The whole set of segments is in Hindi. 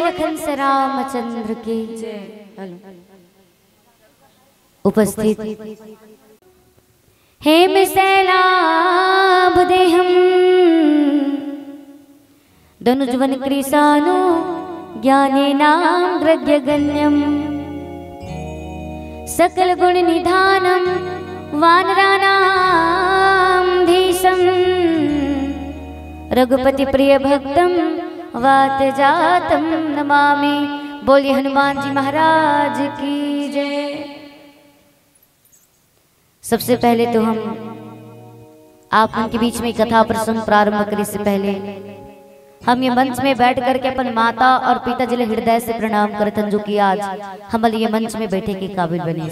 लखन से रामचंद्र की जय। उपस्थित हे मिसैलाभ देहम धनुजवन कृसानो ज्ञानेनाम ग्रग्यगण्यम सकल गुण निधानम वानराणाम धीशम रघुपति प्रिय भक्तम वात जातम नमामि। बोलिए हनुमान जी महाराज की जय। सबसे पहले तो हम आप उनके बीच में कथा प्रसंग प्रारंभ करने से पहले हम ये मंच में बैठ करके अपन माता और पिता जी हृदय से प्रणाम करतन, जो कि आज हम ये मंच में बैठे के काबिल बने।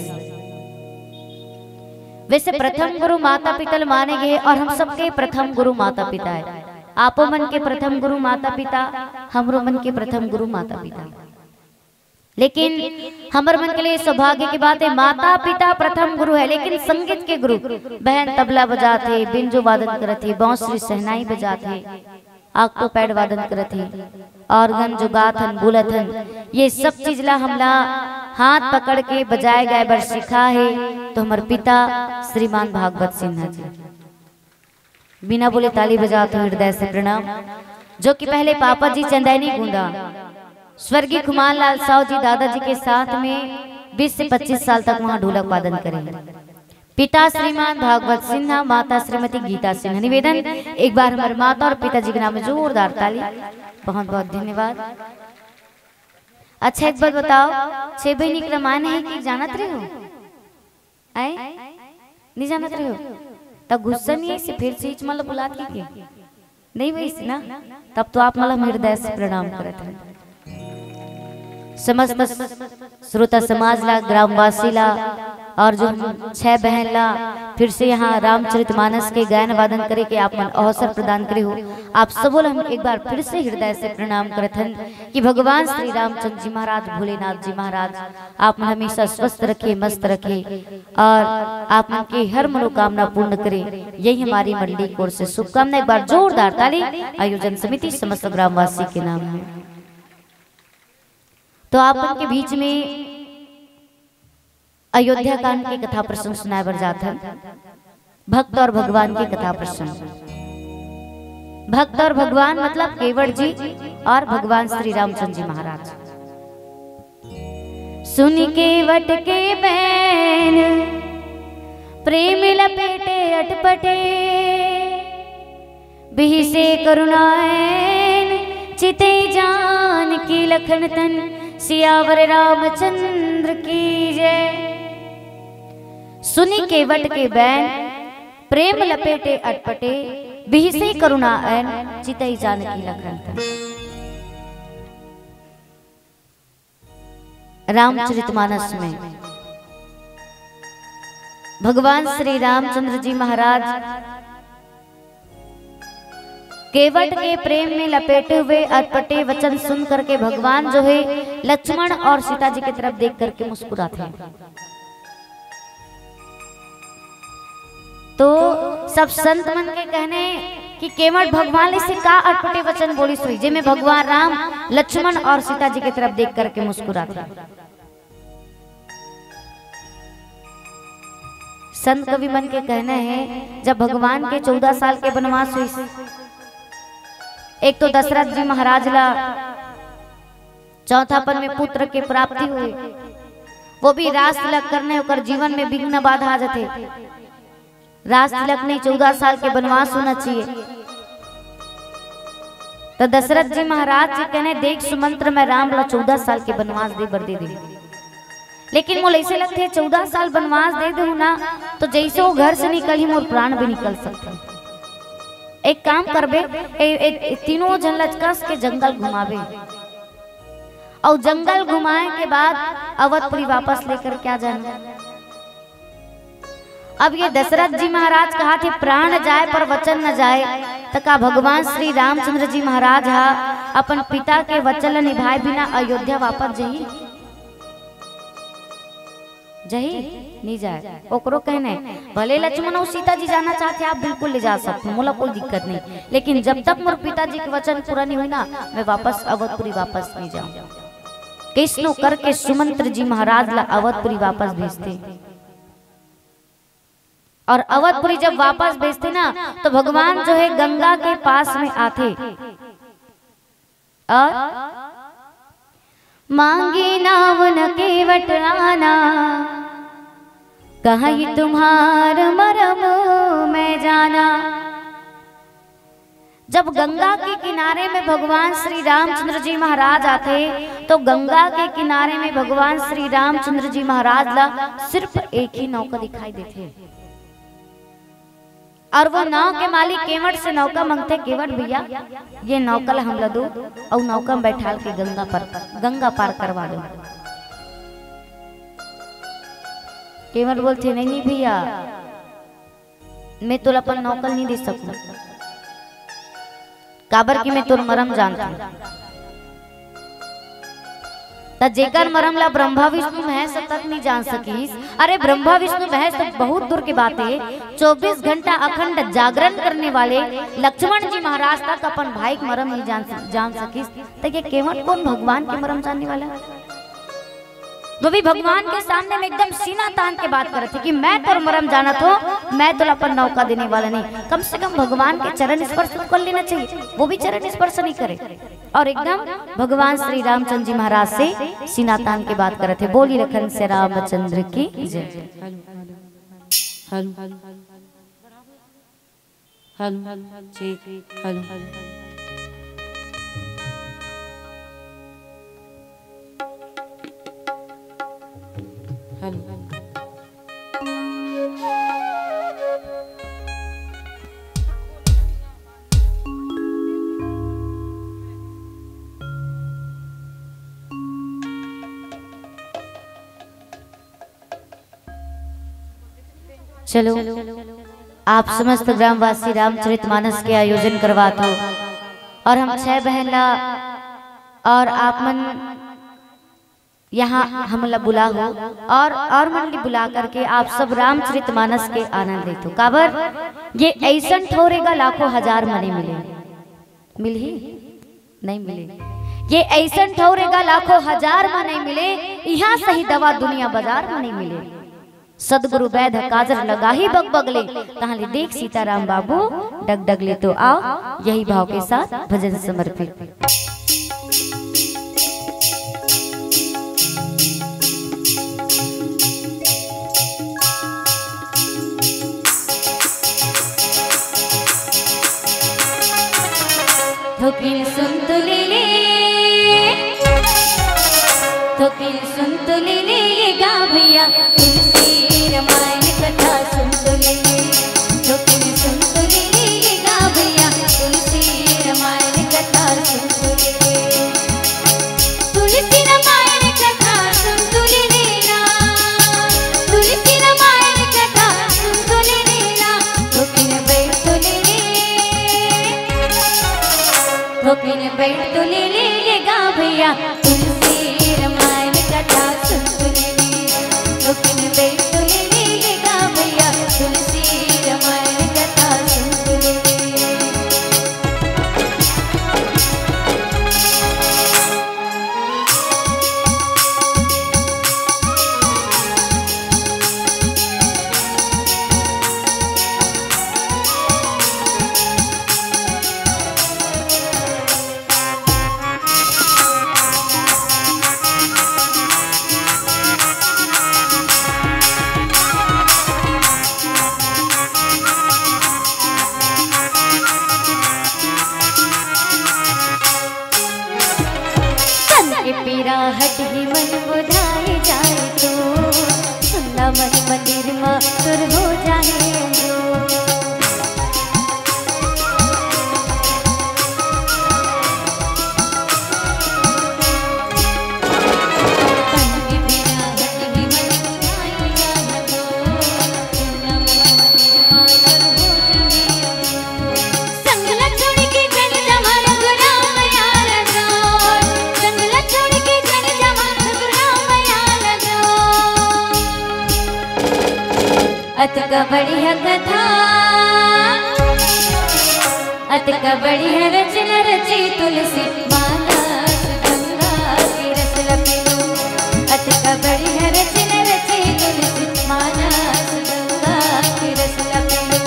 वैसे प्रथम गुरु माता पिता माने गए और हम सबके प्रथम गुरु माता पिता है। आपो मन के प्रथम गुरु माता पिता, हमरो मन के प्रथम गुरु माता पिता। लेकिन हमारे मन के लिए सौभाग्य की बात है, माता पिता प्रथम गुरु है, लेकिन संगीत के गुरु बहन तबला बजाते, बिंजो वादन करते, बांसुरी सहनाई बजाते, आक्टो पैड वादन करते, ऑर्गन जुगाथन बुलथन, ये सब चीज ला हमला हाथ पकड़ के बजाए गए बर सिखा है तो हमारे पिता श्रीमान भागवत सिन्हा जी। बिना बोले ताली बजाते हृदय से प्रणाम। जो कि पहले पापा जी चंदैनी गुंदा स्वर्गीय कुमार लाल साहु जी दादाजी के साथ में 20 से 25 साल तक वहां ढोलक वादन करे। पिता श्रीमान भागवत सिन्हा, माता श्रीमती गीता सिन्हा। निवेदन एक बार हमारे माता और पिताजी के नाम में जोरदार ताली। बहुत बहुत धन्यवाद। अच्छा एक बात बताओ, 6 बहनी के रामायण है कि जानत रहे हो? आए नहीं जानत रहे हो? तब गुस्सा नहीं है, फिर से मतलब बुला के नहीं वैसे ना, तब तो आप मतलब हृदय से प्रणाम करते हैं। समस्त श्रोता समाज ला, ग्रामवासी ला और जो 6 बहन ला फिर से यहाँ रामचरितमानस के गायन वादन करे के आप मन अवसर प्रदान करे हो। आप सबों हम एक बार फिर से हृदय से प्रणाम करते हैं कि भगवान श्री रामचंद्र जी महाराज, भोलेनाथ जी महाराज आप मन हमेशा स्वस्थ रखे, मस्त रखे और आप मन की हर मनोकामना पूर्ण करे। यही हमारी मंडली की ओर से शुभकामना। एक बार जोरदार ताली आयोजन समिति समस्त ग्रामवासी के नाम में। तो आप उनके बीच में अयोध्या कांड की कथा प्रसंग सुनाए बर जाता है। भक्त और भगवान की कथा प्रसंग। भक्त और भगवान मतलब केवट जी और भगवान श्री रामचंद्र जी महाराज। सुन केवट के बैन प्रेम लपेटे अटपटे, बिहि से करुणाएन चिते जान की लखन तन, सियावर रामचंद्र की जय। सुनी केवट के बैन प्रेम लपेटे अटपटे, बिहि से करुणा ऐन चितई जान की लखन तन। रामचरितमानस में भगवान श्री रामचंद्र जी महाराज केवट के प्रेम में लपेटे हुए अटपटे वचन सुन करके भगवान जो है लक्ष्मण और सीता जी की तरफ देख करके मुस्कुराते हैं। तो सब संत मन के कहने कि केवट भगवान से का अटपटे वचन बोली सुई, जिसमें भगवान राम लक्ष्मण और सीता जी की तरफ देख करके मुस्कुराते हैं। संत कवि मन के कहने हैं जब भगवान के 14 साल के वनवास हुई, एक तो दशरथ जी महाराज ला चौथापन में पुत्र के प्राप्ति हुई, वो भी रास तिलक करने होकर जीवन में विघ्न बाधा आ जाते। रास तिलक नहीं, 14 साल के वनवास होना चाहिए। तो दशरथ जी महाराज जी कहने देख सुमंत्र में राम ला 14 साल के वनवास दे बर दे दे, लेकिन मोल ऐसे लगते है 14 साल वनवास दे दे ना तो जैसे वो घर से निकल ही मोर प्राण भी निकल सकते। एक काम करबे, तीनों जन लचकस के जंगल घुमावे और जंगल घुमाए के बाद अवधपुरी वापस लेकर क्या जाना। अब ये दशरथ जी महाराज कहा थे प्राण जाए पर वचन न जाए, तो का भगवान श्री रामचंद्र जी महाराज हा अपन पिता के वचन निभाए बिना अयोध्या वापस जाइए। जही नहीं जाए ओकरो कहने भले लक्ष्मण और सीता जी जाना चाहते आप बिल्कुल ले जा सकते, मोला कोई दिक्कत नहीं, लेकिन जब तक मोर पिताजी के वचन पूरा नहीं हुई ना मैं वापस अवधपुरी वापस नहीं जाऊं। कैसनो करके सुमंत्र जी महाराज ला अवधपुरी वापस भेजते, और अवधपुरी जब वापस भेजते ना तो भगवान जो है गंगा के पास में आते और मांगे नावन के वटराना कहीं तुम्हार मरम मैं जाना। जब गंगा के किनारे में भगवान श्री रामचंद्र जी महाराज आते तो गंगा के किनारे में भगवान श्री रामचंद्र जी महाराज ला सिर्फ एक ही नौका दिखाई देते, और वो नाव के मालिक केवट से नौका मांगते, केवट भैया ये नौका ला हम दो और नौका में बैठाल के गंगा पार करवा दो। केवट बोलते नहीं भैया मैं तोला अपन नौकल नहीं दे सकूं, काबर की मैं तोर मरम जानता ता जेकर मरम ला ब्रह्मा विष्णु महेश तक नहीं जान सकीस। अरे ब्रह्मा विष्णु महेश तो बहुत दूर की बात है, 24 घंटा अखंड जागरण करने वाले लक्ष्मण जी महाराज तक अपन भाई के मरम नहीं जान सकीस, तो ये केवट कौन भगवान के मरम जानने वाला? वो भी भगवान के सामने में एकदम सीना तान के बात कर रहे थे कि मैं तोर मरम जाना तो मैं तो अपन नौका देने वाला नहीं। कम से कम भगवान के चरण स्पर्श कर लेना चाहिए, वो भी चरण स्पर्श नहीं करे, और एकदम भगवान श्री रामचंद्र जी महाराज से सीना तान के बात कर रहे थे। बोली रखन से रामचंद्र की जय। चलो आप समस्त ग्रामवासी रामचरितमानस के आयोजन करवाते हो, और हम 6 बहन ला और आप मन यहाँ हमला बुला हो और मंडली बुला करके आप सब रामचरितमानस के आनंद लेते हो। काबर ये ऐसा ठोरेगा लाखों हजार मने मिले ही नहीं मिले, ये ऐसा ठोरेगा लाखों हजार में नहीं मिले, यहाँ सही दवा दुनिया बाजार में नहीं मिले। सदगुरु वैद काजर लगा ही बग बगले कहां देख सीताराम बाबू डग डग ले। तो आओ यही भाव के साथ भजन समर्पित। थोकिन सुन तो ले ले, थोकिन सुन तो ले ले ये गा भैया, तुलसी रामायण कथा सुन तो ले ले, थोकिन सुन तो ले ले ये गा भैया, तुलसी रामायण कथा सुन तो ले ले, तुलसी रामायण कथा सुन तो ले लेना, तुलसी रामायण कथा सुन तो ले लेना, थोकिन बैठ तो ले ले, थोकिन बैठ तो ले ले ये गा भैया, तुलसी रामायण कथा सुन तो ले ले, थोकिन बैठ तो ले ले ये गा भैया, तुलसी रामायण कथा सुन तो ले ले। पीराहट ही मन बुझाए जाए तो सुनना मन मंदिर में सुर हो जाए जमा बढ़िया कथा अत का बढ़िया रचना रची तुलसी मानस गंगा की रस लपेलो अत का बढ़िया रचना रची तुलसी मानस गंगा की रस लपेलो।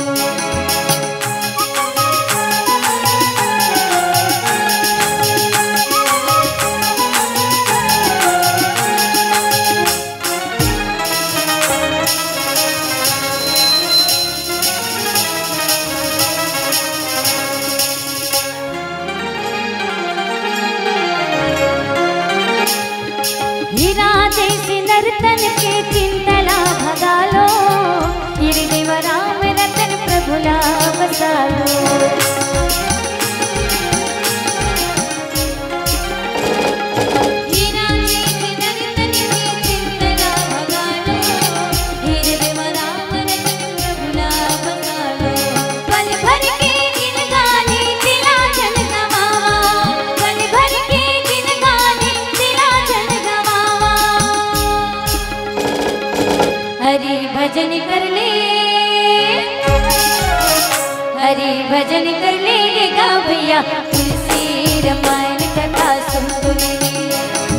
नर्तन के चिंतला भगालो हृदय राम रतन प्रभुला बसालो। भजन कर ले हरि भजन कर ले गा भैया तुलसी रामायण कथा सुन ले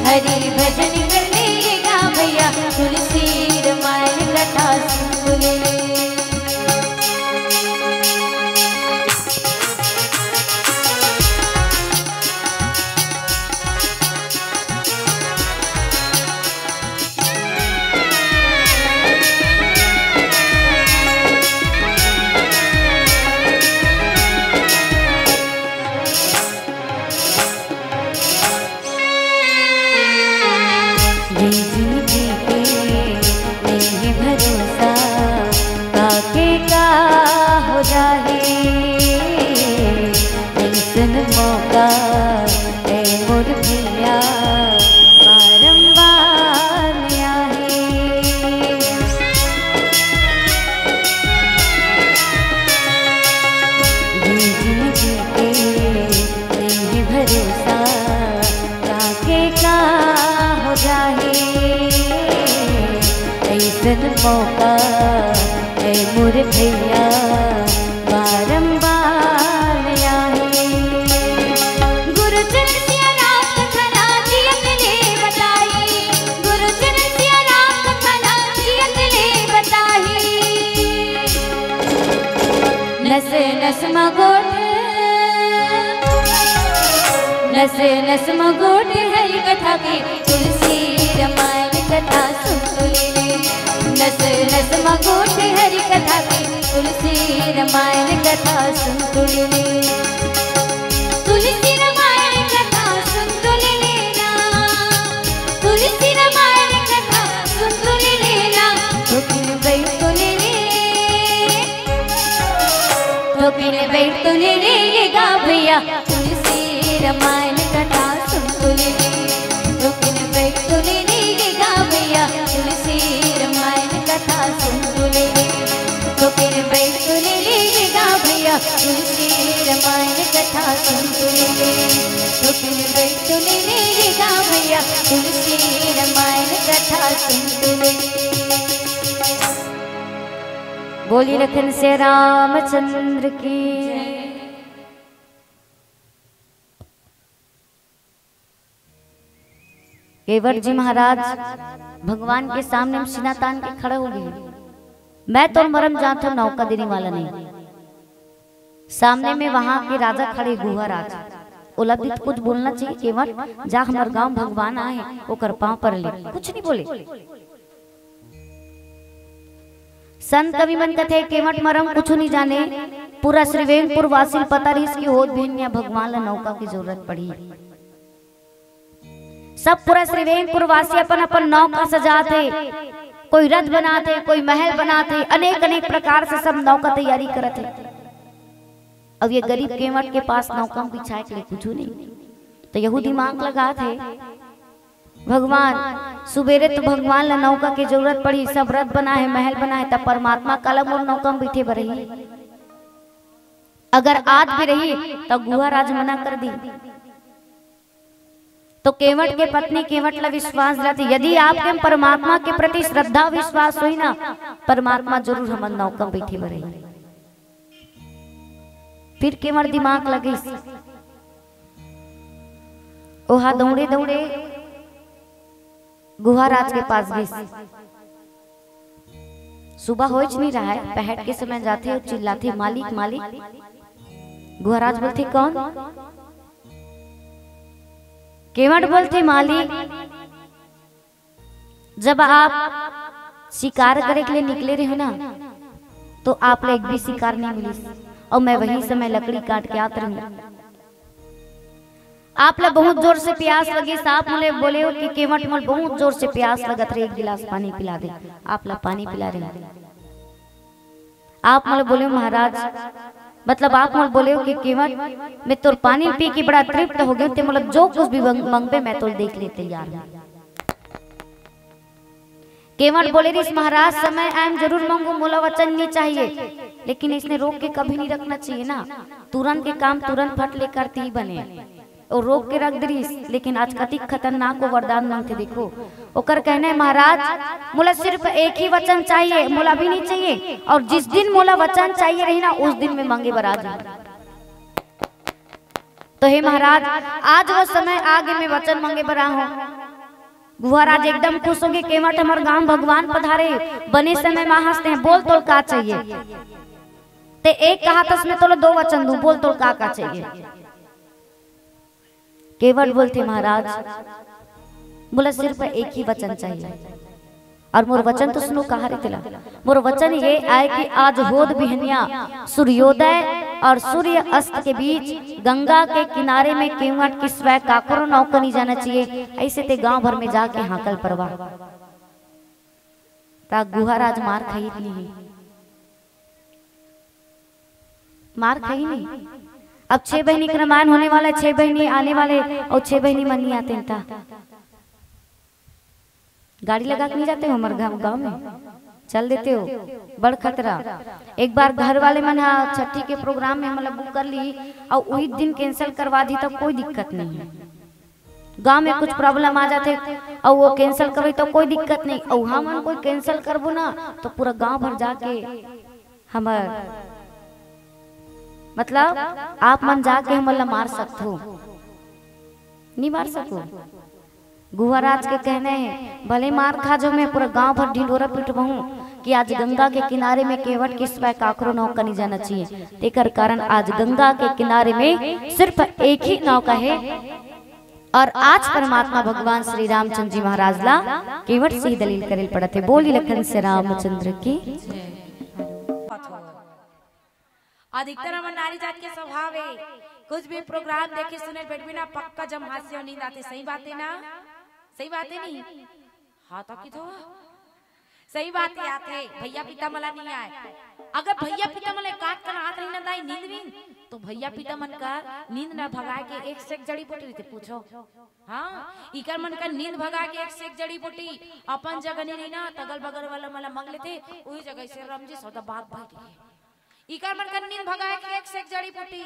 हरि भजन कर ले गा भैया तुलसी रामायण कथा सुन ले। मौका है मोर भैया बारंबार आए। गुरुजन सिया राम कथा जियत ले बताई गुरुजन सिया राम कथा जियत ले बताई। नस नस मगोट नस नस मगोट हरि कथा की तुलसी रामायण कथा सुन ले नस नस मगोट हरि कथा की तुलसी रामायण कथा सुन ले तुलसी रामायण कथा सुन लेना तुलसी रामायण कथा सुन लेना ठोकिन बैठ तो ले ठोकिन बैठ तो ले ये गा भैया तुलसी रामायण कथा सुन ले ठोकिन बैठ तो ले ये गा भैया तुलसी कथा सुन ले तो फिर बैठ तो ले गा भैया तुलसी रामायण कथा सुन ले तो फिर बैठ तो ले गा भैया तुलसी रामायण कथा सुन ले। बोली लखन से रामचंद्र की। केवट जी महाराज भगवान के सामने हम सीना तान के खड़े हो गए। मैं तो मरम जाता हूं नौका देने वाला नहीं। सामने में वहां के राजा खड़े गुहा राज उलब्धित कुछ बोलना चाहिए केवट जा हमार गांव भगवान आए वो कर पांव पर ले कुछ नहीं बोले। संत कवि मन कथे केवट मरम कुछ नहीं जाने पूरा श्रीवेंकपुर वासिल पता रही इसकी होत भेन या भगवान ला नौका की जरूरत पड़ी। सब पूरा श्रीवेंकपुर वासी अपन अपन नौका सजाते कोई रथ बनाते कोई महल बनाते अनेक अनेक प्रकार से सब नौका तैयारी करते। अब ये गरीब केवट के पास नौका बिछाए के लिए कुछ नहीं तो यहू दिमाग लगा थे भगवान सुबेरे तो भगवान ला नौका की जरूरत पड़ी सब रथ बना है महल बना है तब परमात्मा कलम और नौका में बैठे रही। अगर आज भी रही तो गुहा राज मना कर दी तो केवट के पत्नी केवट ला विश्वास दिलाती, यदि आपके परमात्मा के प्रति श्रद्धा विश्वास हुई ना, परमात्मा जरूर हमन नौका बैठे बरही। फिर केवट दिमाग लगी, ओहा दौड़े दौड़े गुहाराज के पास गई। सुबह हो नहीं रहा है, पहट के समय जाते और चिल्लाते मालिक मालिक। गुहाराज बोलते कौन? केवट बोलते मालिक, जब आप शिकार करे के लिए निकले रहे हो ना, तो आप एक भी शिकार नहीं मिली और मैं वही समय लकड़ी काट के आते रहूं। आप ला बहुत जोर से प्यास लगी, साफ मुले बोले हो कि केवट मोल बहुत जोर से प्यास लगत रहे, एक गिलास पानी पिला दे। आप ला पानी पिला रहे। आप मोले बोले महाराज, मतलब आप मोल बोले हो कि केवट मैं तो पानी पी के बड़ा तृप्त हो गया, ते मतलब जो कुछ भी मंगबे मैं तो देख ले तैयार हूं। केवट बोले इस महाराज समय आम जरूर मांगू, मोला वचन नहीं चाहिए, लेकिन इसने रोक के कभी नहीं रखना चाहिए ना। तुरंत के काम तुरंत फट लेकर ती बने और रोक के रख दीस, लेकिन आज कति खतरनाक को वरदान मांगते देखो। ओकर कहने है महाराज मोला सिर्फ एक ही वचन चाहिए, मोला भी नहीं चाहिए, और जिस दिन मोला वचन चाहिए रही ना उस दिन में मांगे बराज। तो हे महाराज आज वो समय आगे में वचन मांगे बरा हूँ। गुहाराज एकदम खुश हो गए, केवट हमारे गांव भगवान पधारे, बने समय मां हंसते हैं, बोल तो का चाहिए। ते एक कहा था उसमें तो दो वचन दूं, बोल तो का चाहिए। केवट बोलते महाराज बोला सिर्फ एक ही वचन चाहिए, और मोर वचन तो सुनो कहा रे तिला। मोर वचन ये आए कि आज होद बिहनिया सूर्योदय और सूर्य अस्त के बीच गंगा के किनारे में केवट की स्वयं काकरो नौका नहीं जाना चाहिए, ऐसे ते गांव भर में जाके हाकल परवा। ता गुहाराज मार खाई नहीं, मार खाई नहीं। अब 6 बहनी का रामायण होने वाला है, 6 बहनी आने वाले और 6 बहनी मन नहीं आते था। गाड़ी लगा के नहीं जाते हो हमारे गांव में, चल देते हो, बड़ खतरा। एक बार घर वाले मन छठी के प्रोग्राम में मतलब बुक कर ली और वही दिन कैंसिल करवा दी तो कोई दिक्कत नहीं है। गांव में कुछ प्रॉब्लम आ जाते और वो कैंसिल करे तो कोई दिक्कत नहीं, और हम कोई कैंसिल करबो ना तो पूरा गांव भर जाके हमार मतलब आप मन जाके हमला मार सकते हो, नहीं मार सको। गुहाराज के कहने हैं भले मार खा जो मैं पूरा गांव भर ढिंडोरा पिटबहूं कि आज गंगा के किनारे में केवट के स्वयं काकरो नौका नहीं जाना चाहिए। तेकर कारण आज गंगा के किनारे में सिर्फ एक ही नौका है, और आज परमात्मा भगवान श्री रामचंद्र जी महाराज ला केवट से ही दलील करेल पड़ते। बोली लखन से रामचंद्र की। अधिकतर हमर नारी जात के स्वभाव है, कुछ भी प्रोग्राम देखे सुने बैठ भी ना पक्का जम हास्य और नींद आते। सही बात है ना? सही बात है नहीं? हाँ तो किधो सही बात है आते भैया पिता मला नहीं आए। अगर भैया पिता मला काट कर हाथ नहीं ना दाई नींद भी, तो भैया पिता मन का नींद ना भगाए के एक से एक जड़ी बूटी रहते पूछो। हाँ इकर मन का नींद भगा के एक से एक जड़ी बूटी अपन जगह नहीं ना तगल बगल वाला मला मंग लेते, वही जगह से रमजी सौदा बात बैठ गई। इकर मन कर नींद भगाए के एक से एक जड़ी बूटी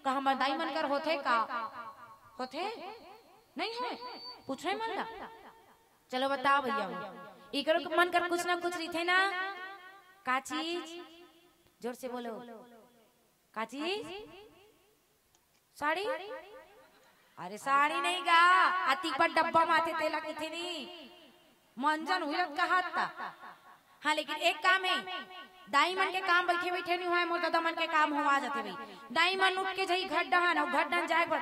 कहा मदाई मन कर होथे का होथे नहीं है पूछे मन ला। चलो बताओ भैया इकरो के मन कर कुछ ना कुछ रही थे ना, का चीज जोर से बोलो, का चीज? साड़ी? अरे साड़ी नहीं गा, अति पर डब्बा माथे तेला किथे नहीं मंजन हुरत का हाथ था। हाँ लेकिन एक काम है, दाई मन के काम बैठे बैठे नहीं हुआ, मोर दादा मन के काम हुआ जाते भाई। दाई मन उठ के जाई घर डहान और घर डहान जाएगा,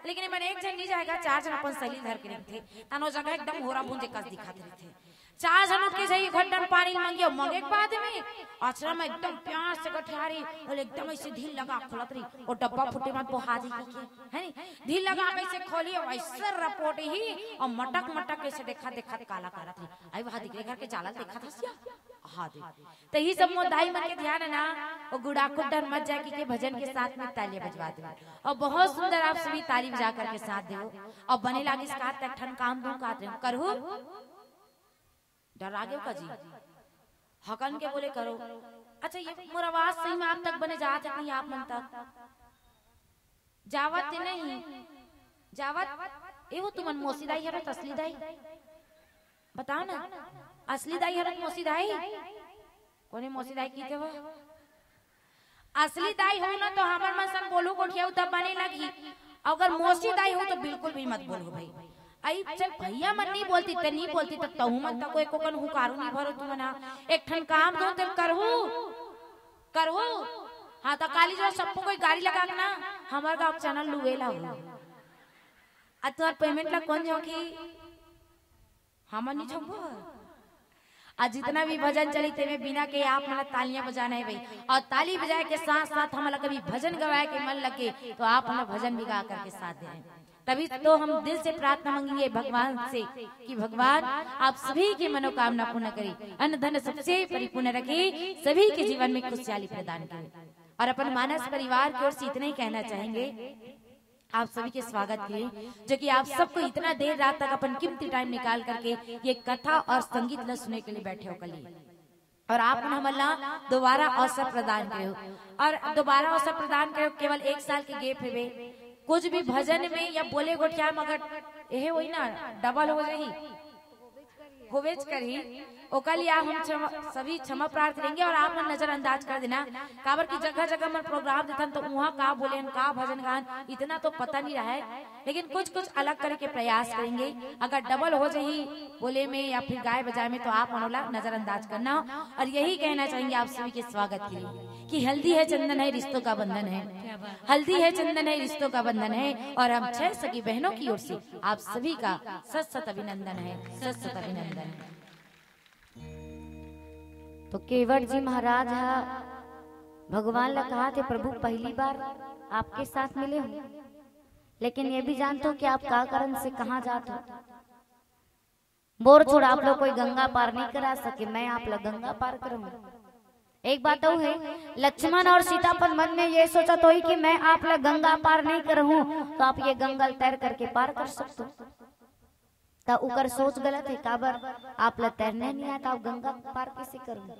लेकिन मन एक जन नहीं जाएगा, 4 जन अपन सहेली धर के रखते तानो जगह एकदम होरा बूंदे कस दिखाते रहते। 4 जन उठ के जाई घर डहान पानी मांगियो, मांगे के बाद में आश्रम में एकदम प्यार से गठियारी और एकदम ऐसे ढील लगा खोलत रही और डब्बा फुटे मत बोहाजी के है ढील लगा कैसे खोली और ऐसे रपोट ही और मटक मटक कैसे देखा देखा काला काला थी। आई वहां दिख घर के चालल देखा था हाँ दे तो ही सब मोदाई मन के ध्यान है ना, और गुड़ाखुड़ डर मत जाए के भजन के साथ में तालियां बजवा दो और बहुत सुंदर आप सभी ताली बजा करके साथ दो और बने लागे इसका ठन काम दूं का करू डर आगे का जी हकन के बोले करो। अच्छा ये मोर आवाज सही में आप तक बने जात है नहीं आप मन तक जावत नहीं जावत एवो तुमन मोसी दाई हरत असली दाई बताओ ना, असली दाई हरत मोसी दाई कोने मोसी दाई की थे वो असली दाई हो ना तो हमार मन सन बोलू कोठिया तब बने लगी, अगर मोसी दाई हो तो बिल्कुल भी मत बोलो भाई। आई चल भैया मन नहीं बोलती त नहीं बोलती त तहु मन तको एको कन हुकारू नहीं भरो तू मना एक ठन काम दो तुम करहु हाँ तो काली जो सबको कोई गाड़ी लगा के ना हमार गांव चैनल लुवेला हो आ तोर पेमेंट ला कौन जोखी हमन नहीं छोबो। आज जितना भी भजन चली तेरे बिना के आप मला तालियां बजाना है भाई, और ताली बजाए के साथ साथ हमारा कभी भजन गवाए के मन लगे तो आप हमें भजन भी गा करके साथ दें, तभी तो हम दिल से प्रार्थना मांगेंगे भगवान से कि भगवान आप सभी की मनोकामना पूर्ण करें, अन्न धन सबसे परिपूर्ण रखे, सभी के जीवन में खुशहाली प्रदान करें। और अपन मानस परिवार की ओर से इतना ही कहना चाहेंगे आप सभी के स्वागत के लिए, जो कि आप सबको इतना देर रात तक अपन कीमती टाइम निकाल करके ये कथा और संगीत न सुनने के लिए बैठे हो कल, और आप हमला दोबारा अवसर प्रदान करे और दोबारा अवसर प्रदान करे। केवल 1 साल के गेप है, कुछ भी भजन में या बोले गोठिया मगर यही वही ना डबल हो जाही होवेज करी ओका लिए हम सभी क्षमा प्रार्थना करेंगे और आप नजरअंदाज कर देना। काबर की जगह जगह में प्रोग्राम देता तो वहाँ का बोले का भजन गान इतना तो पता नहीं रहा है, लेकिन कुछ अलग करे के प्रयास करेंगे। अगर डबल हो जाही बोले में या फिर गाय बजाए में तो आप मनोला नजरअंदाज करना। और यही कहना चाहेंगे आप सभी के स्वागत के लिए कि हल्दी है चंदन है रिश्तों का बंधन है, हल्दी है चंदन है रिश्तों का बंधन है, और हम 6 सगी बहनों की ओर से आप सभी का सत अभिनंदन है, सत अभिनंदन है। तो केवट जी महाराज भगवान ने कहा थे प्रभु पहली बार आपके साथ मिले हो, लेकिन ये भी जानते हो कि आप का कारण से कहाँ जाते हो। बोर छोड़ आप लोग कोई गंगा पार नहीं करा सके, मैं आप लोग गंगा पार करूंगा। एक बात तो है लक्ष्मण और सीता पर मन में ये सोचा तो ही कि मैं आप लोग गंगा पार नहीं करूँ तो आप ये गंगा तैर करके पार कर सकते हो, तो उकर सोच गलत है। काबर आप लोग तैरने नहीं आता, आप गंगा पार कैसे करोगे।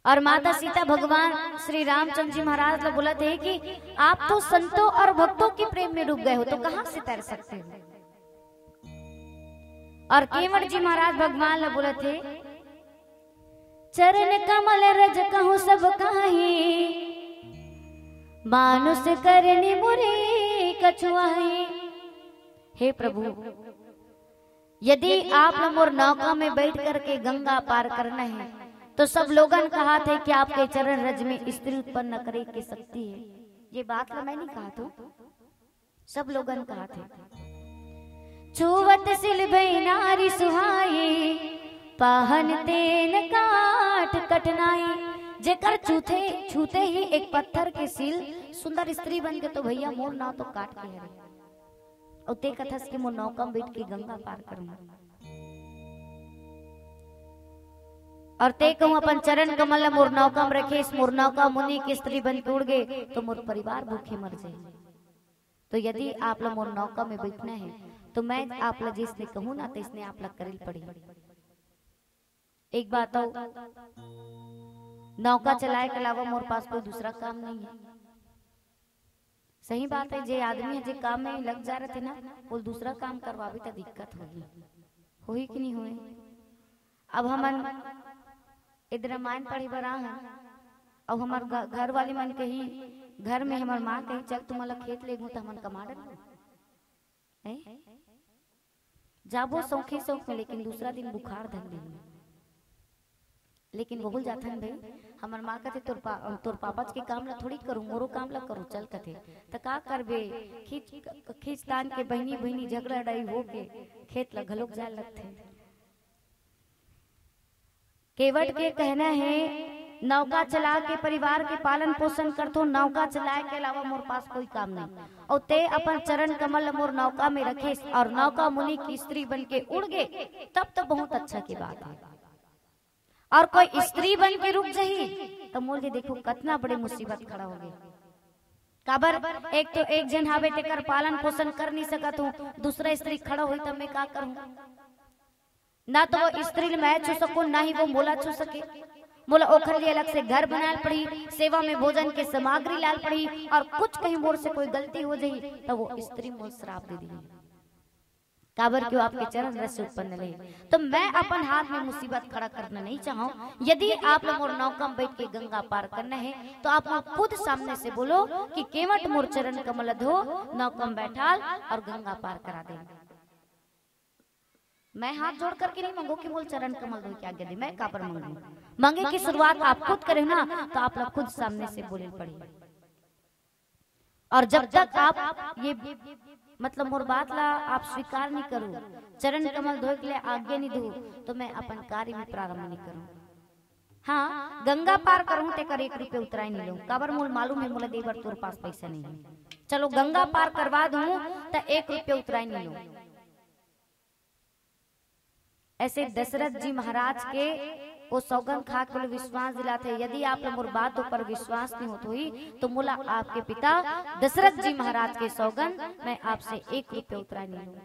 और माता सीता भगवान श्री रामचंद्र जी महाराज ने बोला थे कि आप तो संतों और भक्तों के प्रेम में डूब गए हो तो कहां से तैर सकते हो। और केवट जी महाराज भगवान ने बोले थे चरण कमल रज कहूं सब काही, मानुष करनी मुरी कछुआई। हे प्रभु यदि आप मोर नौका में बैठ करके गंगा पार करना है तो सब लोगन कहा थे कि आपके चरण रज में स्त्री उत्पन्न करे के सकती है। ये बात मैं नहीं कहा तो सब लोगन कहा थे। छुवत सिल भई नारी सुहाई, पाहन तेन काट कटनाई। जेकर छूते ही एक पत्थर के सिल सुंदर स्त्री बन के तो भैया मोर नाव तो काट के हरे, और ते कथस के मोर नौका बैठ के गंगा पार करूंगा। और ते कहूं अपन चरण कमल मोर नौका में रखे, इस मोर नौका मुनि की स्त्री बन के उड़ गए तो मोर परिवार भूखे मर जाए। तो यदि आप लोग मोर नौका में बैठना है तो मैं आप लोग जिसने कहूं ना तो इसने आप लोग करेल पड़ी। एक बात हो नौका चलाए के अलावा मोर पास कोई दूसरा काम नहीं है। सही बात है, जे आदमी है जे काम में लग जा रहे थे ना वो दूसरा काम करवावे तो दिक्कत होगी कि नहीं होई। अब हमन इधर रामायण पढ़ी बरा है और हमार घर वाले मन कही घर में हमार माँ कही चल तुम्हारा खेत ले गू तो हमन कमा डे जाबो सौखे सौख में, लेकिन दूसरा दिन बुखार धर ले। लेकिन बोल जाता है भाई हमार माँ कहते तोर पापा के काम ला थोड़ी करूँ मोरो काम ला करूँ चल कथे तो का करबे। खींच तान के बहनी झगड़ा लड़ाई हो के खेत ला घलोक जाए लगते। केवट के कहना है नौका चला के परिवार के पालन पोषण करतो, नौका चलाए के अलावा मोर पास कोई काम नहीं। और ते अपन चरण कमल मोर नौका में रखे और नौका मुनि की स्त्री बन के उड़ गए तब तो बहुत अच्छा की बात है। और कोई स्त्री बन के रुक जाही तो मोल देखो कितना बड़े मुसीबत खड़ा हो गई। काबर एक तो एक जन हावे तेकर पालन पोषण कर नहीं सकत हूँ, दूसरा स्त्री खड़ा हुई तब मैं का करूँ। ना तो वो स्त्री मैं छू सकूं ना ही वो मोला छू सके। बोला ओखर लिए अलग से घर बनाल पड़ी, सेवा में भोजन के सामग्री लाल पड़ी, और कुछ कहीं मोर से कोई गलती हो जाई तो वो स्त्री मोल श्राप दे दी। काबर क्यों आपके चरण रस से उत्पन्न रहे। तो मैं अपन हाथ में मुसीबत खड़ा करना नहीं चाहूँ। यदि आप लोग मोर नौका में बैठ के गंगा पार करना है तो आप लोग खुद सामने से बोलो कि केवट मोर चरण कमल धो, नौका में बैठाल और गंगा पार करा दे। मैं हाथ जोड़ करके नहीं मांगू कि बोल चरण कमल धो के आगे दे, मैं कापर मांगू। मांगे की शुरुआत आप खुद करें ना, तो आप लोग खुद सामने से बोले पड़ी। और जब तक आप ये मतलब मोर बात ला आप स्वीकार नहीं करो, चरण कमल धोए के लिए आगे नहीं दो, तो मैं अपन कार्य में प्रारंभ नहीं करूं। हाँ, गंगा पार करूं ते कर 1 रुपये उतराई नहीं लूं, काबर मोल मालूम है मोला देवर तोर पास पैसा नहीं है। चलो गंगा पार करवा दूं तो 1 रुपये उतराई नहीं लूं। ऐसे दशरथ जी महाराज के वो सौगंध खा के विश्वास दिलाते, यदि आप लोग बातों पर विश्वास नहीं होते हुई तो मोला आपके पिता दशरथ जी महाराज के सौगंध मैं आपसे 1 रुपये उतरा नहीं लूं।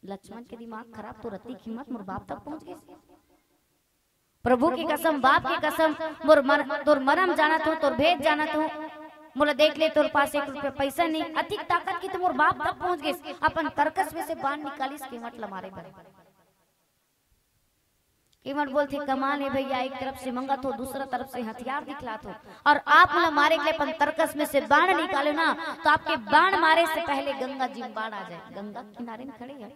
लक्ष्मण के दिमाग खराब, तो रत्ती कीमत मोर बाप तक पहुंच गई। प्रभु की कसम, बाप की कसम, तोर मरम जाना तो, तोर भेद जाना तो, मोला देख ले तोर पास 1 रुपये पैसा नहीं, अति ताकत की तो मोर बाप तक पहुंच गई। अपन कर्कश में से बाण निकालिस कीमत लमारे बड़े कीमत बोलते कमाल है भैया, एक तरफ से मंगा तो दूसरा तरफ से हथियार दिखला तो, और आप मला मारे के लिए अपन तरकस में से बाण निकाले ना, तो आपके बाण मारे से पहले गंगा जी में बाढ़ आ जाए। गंगा किनारे में खड़े हैं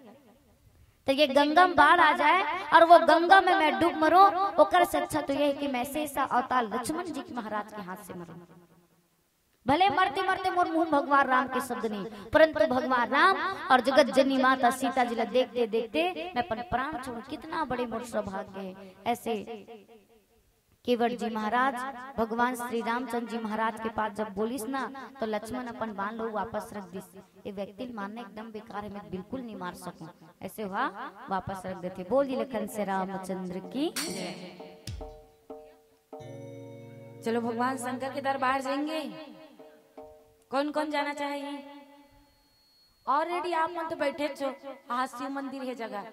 तो ये गंगा में बाढ़ आ जाए और वो गंगा में मैं डूब मरूं, ओकर से अच्छा तो ये है कि मैं शेषा अवतार लक्ष्मण जी महाराज के हाथ से मरूं। भले मरते मरते मोर मुंह भगवान राम के शब्द नहीं, परंतु भगवान राम और जगत जननी माता सीता जी ला देखते देखते मैं अपन प्राण छोड़, कितना बड़े मोर सौभाग्य है। ऐसे केवट जी महाराज भगवान श्री रामचंद्र जी महाराज के पास जब बोलिस ना, तो लक्ष्मण अपन बाण लो वापस रख दिस। ये व्यक्ति मारने एकदम बेकार है, मैं बिल्कुल नहीं मार सकूं, ऐसे हुआ वापस रख देते। बोल लखन से रामचंद्र की। चलो भगवान शंकर के दरबार जाएंगे। कौन कौन जाना चाहिए? ऑलरेडी आप मन तो बैठे छो, आज शिव मंदिर है जगह,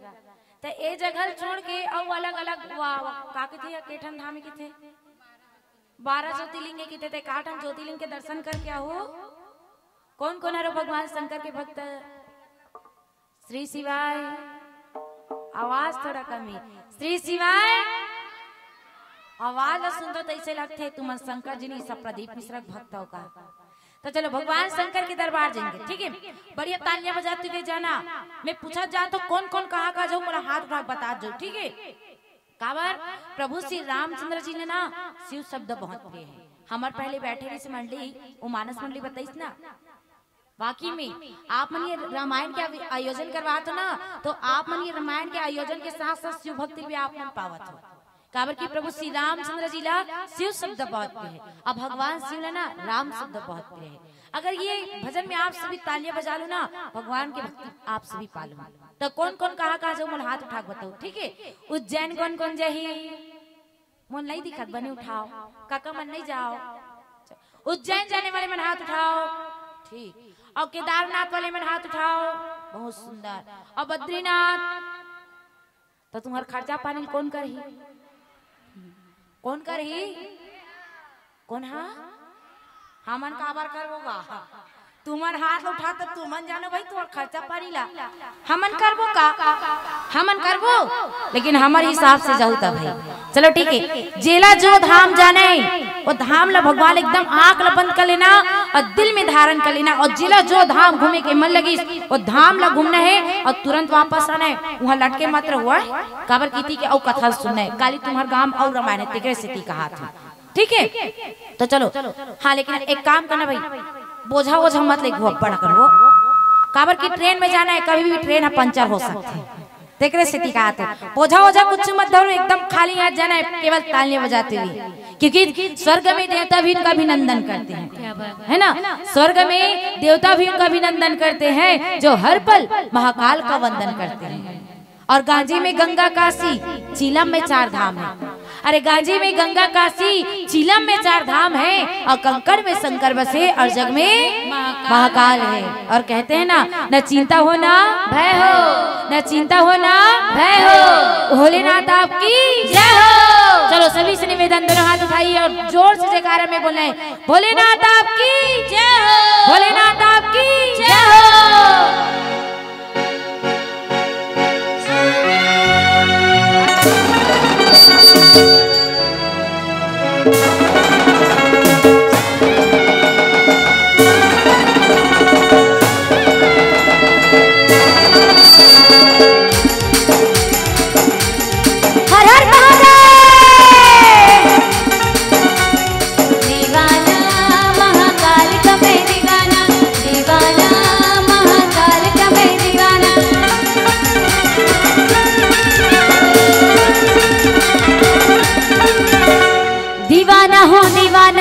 तो ए जगह छोड़ के और अलग अलग का थे केठन धाम के थे 12 ज्योतिर्लिंग के थे, काठन ज्योतिर्लिंग के दर्शन करके आओ। कौन कौन है भगवान शंकर के भक्त? श्री शिवाय, आवाज थोड़ा कमी, श्री शिवाय आवाज सुन तो ऐसे लगते तुम शंकर जी ने सब प्रदीप मिश्रा भक्त हो का। तो चलो भगवान शंकर के दरबार जाएंगे, ठीक है? बढ़िया तालियां बजाते हुए जाना। मैं पूछा जा तो कौन कौन कहाँ का जाऊँ, मेरा हाथ उठा बता दो, ठीक है? काबर प्रभु श्री रामचंद्र जी ने ना शिव शब्द बहुत प्रिय है। हमारे पहले बैठे रही मंडली, वो मानस मंडली बताइस ना, वाकई में आप मन ये रामायण के आयोजन करवाते ना, तो आप मन ये रामायण के आयोजन के साथ साथ शिव भक्ति भी आप मन पावत हो। काबर की प्रभु श्री रामचंद्र जी ला शिव शब्द बहुत प्रिय है, अब भगवान शिव ला ना राम शब्द बहुत प्रिय है। अगर ये भजन में आप सभी तालियां बजा लो ना, भगवान के भक्ति आप सभी पालो। तो कौन कौन कहाँ कहाँ जाओ, मोला हाथ उठा बताओ, ठीक है? उज्जैन कौन कौन जाही? मन नहीं दिखत बने उठाओ, काका मन नहीं जाओ। उज्जैन जाने वाले मन हाथ उठाओ, ठीक। और केदारनाथ वाले मन हाथ उठाओ, बहुत सुंदर। और बद्रीनाथ, तो तुम्हारा खर्चा पानी कौन करही? कौन करही? कौन? हाँ हमन काबर करबोगा, तुमन हाथ उठा तो तुमन जानो भाई, तुम्हार खर्चा पानी ला हमन करबो का, हमन करबो, लेकिन हमारे हिसाब से जाऊ तब भाई। चलो ठीक है, जेला जो धाम जाने वो धाम ला भगवान एकदम आंख ला बंद कर लेना और दिल में धारण कर लेना, और जिला जो धाम घूमे के मन लगी वो धाम ला घूमना है और तुरंत वापस आना है। वहाँ लटके मात्र हुआ काबर की और कथा सुनना है, काली तुम्हार गांव और रामायण तिकरे से कहा था, ठीक है? तो चलो हाँ, लेकिन एक काम करना भाई, बोझा ओझा मत ले बड़ा करो, काबर की ट्रेन में जाना है, कभी भी ट्रेन पंचर हो सकती है, तेकरे से कहा था। बोझा ओझा कुछ मत धरो, एकदम खाली हाथ जाना है, केवल तालियां बजाते हुए, क्योंकि स्वर्ग में देवता भी उनका अभिनंदन करते हैं, है ना? स्वर्ग में देवता भी उनका अभिनंदन करते हैं जो हर पल महाकाल का वंदन करते हैं। और गांजे में गंगा काशी, चीलम में 4 धाम है। अरे गांजे में गंगा काशी, चीलम में 4 धाम है, और कंकड़ में शंकर बसे, और जग में महाकाल है। और कहते हैं ना, न चिंता हो ना भय हो, न चिंता हो ना भय हो, भोलेनाथ आपकी जय हो। चलो सभी से निवेदन, दोनों हाथ उठाइए और जोर से जयकारा में बोले, भोलेनाथ आपकी जय हो, भोलेनाथ आपकी जय हो।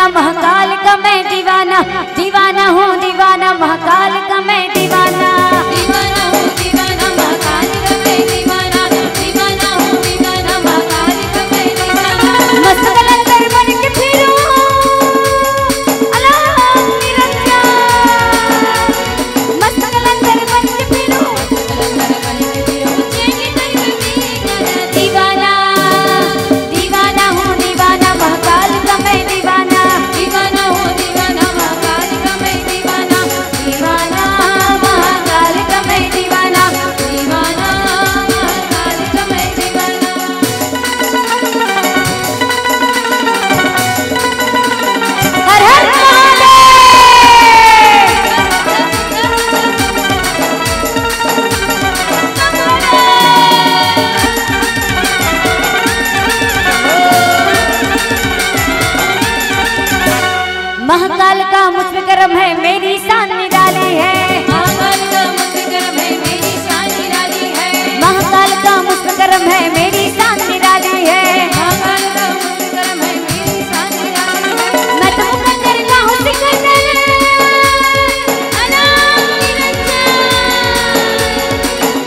महाकाल का मैं दीवाना, दीवाना हूँ दीवाना महाकाल का मैं दीवाना, दीवाना हूँ दीवाना महाकाल का मैं दीवाना, दीवाना हूँ दीवाना महाकाल का मैं दीवाना। मस्त कलंदर बन के फिरूं अल्लाह निरंजन, मस्त कलंदर बन के फिरूं, दीवाना दीवाना हूँ दीवाना महाकाल का मैं दीवाना, दीवाना हूँ दीवाना महाकाल का मैं दीवाना, दीवाना महाकाल का मैं दीवाना, दीवाना महाकाल का मैं दीवाना। हर हर महाकाल का मुझ पे करम है, मेरी शान निराली है, महाकाल का मुझ पे करम है, मेरी शान निराली है, महाकाल का मुझ पे करम है, मेरी शान निराली है, महाकाल का मुझ पे करम है, मेरी शान निराली है। मैं तो मुकद्दर का हूँ सिकंदर, अनाम निरंजन,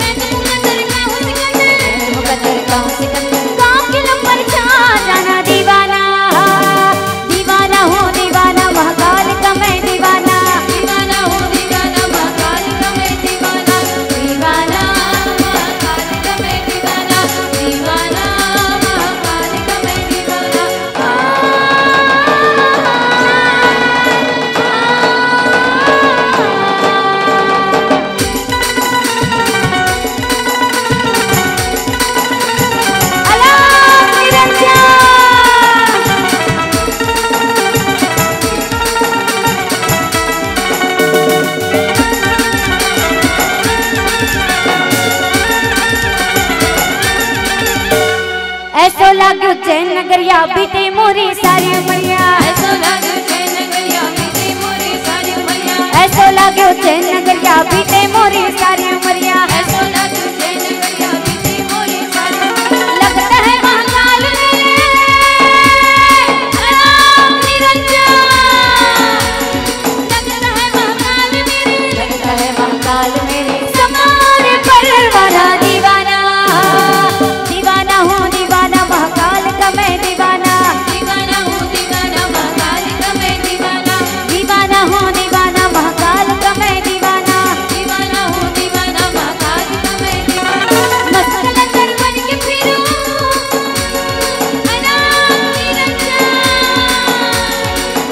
मैं तो मुकद्दर का हूँ सिकंदर, मुकद्दर का हूँ सिकंदर, गाँव के लोग पर छा जाना दीवाना, दीवाना हूँ दीवाना महाकाल का मैं दीवाना, दीवाना हूँ दीवाना महाकाल का मैं दीवाना, दीवाना महाकाल का मैं दीवाना, दीवाना महाकाल का मैं दीवाना। अल्लाह निरंजन। ऐसो लागो चैन नगरिया बीते मोरी सारी उमरिया, ऐसो लागो चैन नगरिया बीते मोरी सारी उमरिया, ऐसो लागो चैन नगरिया बीते मोरी सारी उमरिया, ऐसो लागो चैन नगरिया बीते मोरी सारी उमरिया। लगता है महाकाल मेरे अनाम निरंजन, लगता है महाकाल मेरे, लगता है महाकाल मेरे, समारे परवाना दीवाना, दीवाना हूँ दीवाना महाकाल का मैं दीवाना, दीवाना हूँ दीवाना महाकाल का मैं दीवाना, दीवाना हूँ दीवाना महाकाल का मैं दीवाना, दीवाना हूँ दीवाना महाकाल का मैं दीवाना। मस्त कलंदर बन के फिरूं अनाम निरंजन,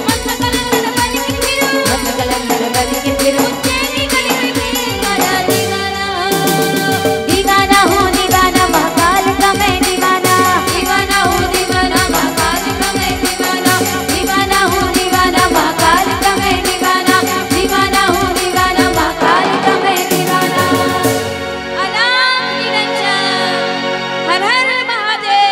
मस्त कलंदर बन के फिरूं, मस्त कलंदर बन के फिरूं, तेरी गली में गाना दीवाना, दीवाना हूँ दीवाना महाकाल का मैं दीवाना, दीवाना हूँ दीवाना महाकाल का मैं दीवाना, दीवाना हूँ दीवाना महाकाल का मैं दीवाना, दीवाना हूँ दीवाना महाकाल का मैं दीवाना। अनाम निरंजन, हर हर महादेव।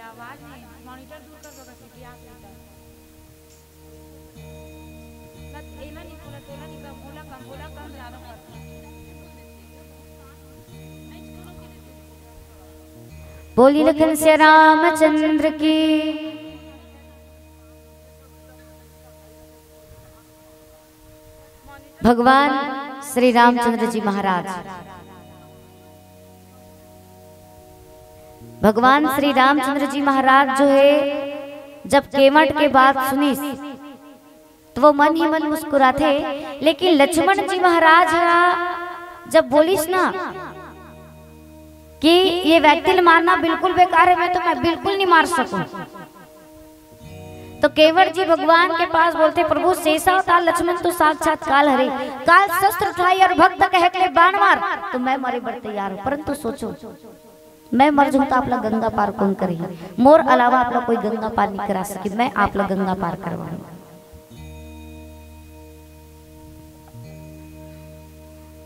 आवाज नहीं, मॉनिटर दूर कर दो क्योंकि आप एला नहीं बोला, तेला नहीं कम बोला कम ज्यादा करता है। बोली लखन से रामचंद्र की, भगवान श्री रामचंद्र जी महाराज भगवान श्री रामचंद्र जी महाराज जो है जब केवट के बात सुनी तो वो मन ही मन मुस्कुराते, लेकिन लक्ष्मण जी महाराज जब बोलिस ना कि ये व्यक्ति मारना बिल्कुल बेकार है, मैं बिल्कुल नहीं मार सकूं, तो केवट जी भगवान के पास बोलते, प्रभु शेषा अवतार लक्ष्मण तो साक्षात काल हरे, काल शस्त्र उठाई और भक्त कहे के बाण मार, तो मैं मरे बर तैयार हूं, परंतु सोचो मैं मर जाऊं तो आप लोग गंगा पार कौन करेगा, मोर अलावा आप लोग कोई गंगा पार नहीं करा सके, मैं आप लोग गंगा पार करवाऊंगा।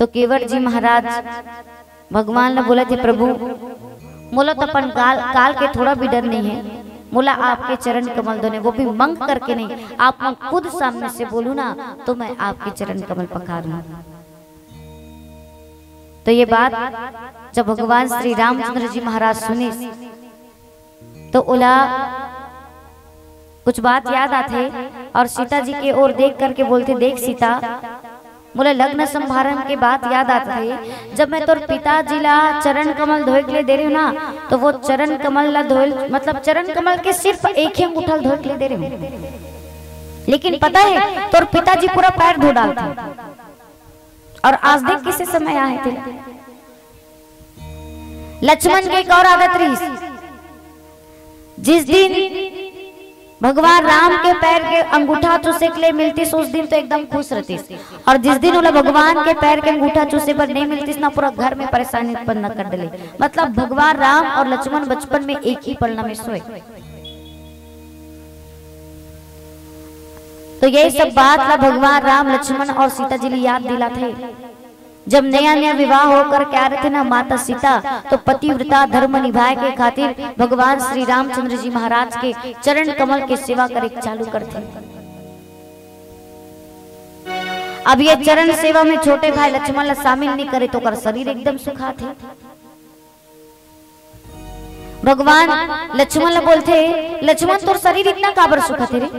तो केवट जी महाराज भगवान ने बोले थे, प्रभु मोला तो अपन काल के थोड़ा भी डर नहीं है, मोला आपके चरण कमल दोने, वो भी मंग करके नहीं, आप मैं खुद सामने से बोलूं ना तो मैं आपके चरण कमल पखारूं। तो ये बात जब भगवान श्री रामचंद्र जी महाराज सुने तो उला कुछ बात याद आते और सीता जी के ओर देख करके बोलते, देख सीता मोला लग्न संभारण के बात याद आता है, जब मैं तोर पिताजी ला चरण कमल धोए के लिए दे रही हूँ ना, तो वो चरण कमल ला धोए मतलब चरण कमल के सिर्फ एक ही अंगूठा धोए के लिए दे रही हूँ, लेकिन पता है तोर पिताजी पूरा पैर धो डालते। और आज देख किसी समय आए थे लक्ष्मण की एक और आदत रही, जिस दिन भगवान राम के पैर के अंगूठा चूसे के लिए मिलती उस दिन तो एकदम खुश रहती, और जिस दिन उन्हें भगवान के पैर के अंगूठा चूसे पर नहीं मिलती ना पूरा घर में परेशानी उत्पन्न कर डाले। मतलब भगवान राम और लक्ष्मण बचपन में एक ही पलना में सोए। तो यही सब बात ला भगवान राम लक्ष्मण और सीता जी ने याद दिलाते। जब नया नया विवाह होकर क्या रहे थे ना माता सीता, तो पतिव्रता धर्म निभाए के खातिर भगवान श्री रामचंद्र जी महाराज के चरण कमल के सेवा करे चालू करते। अब ये चरण सेवा में छोटे भाई लक्ष्मण ला शामिल नहीं करे तो कर शरीर एकदम सुखा थे। भगवान लक्ष्मण ला बोलते, लक्ष्मण तो शरीर इतना काबर सुखा थे रे।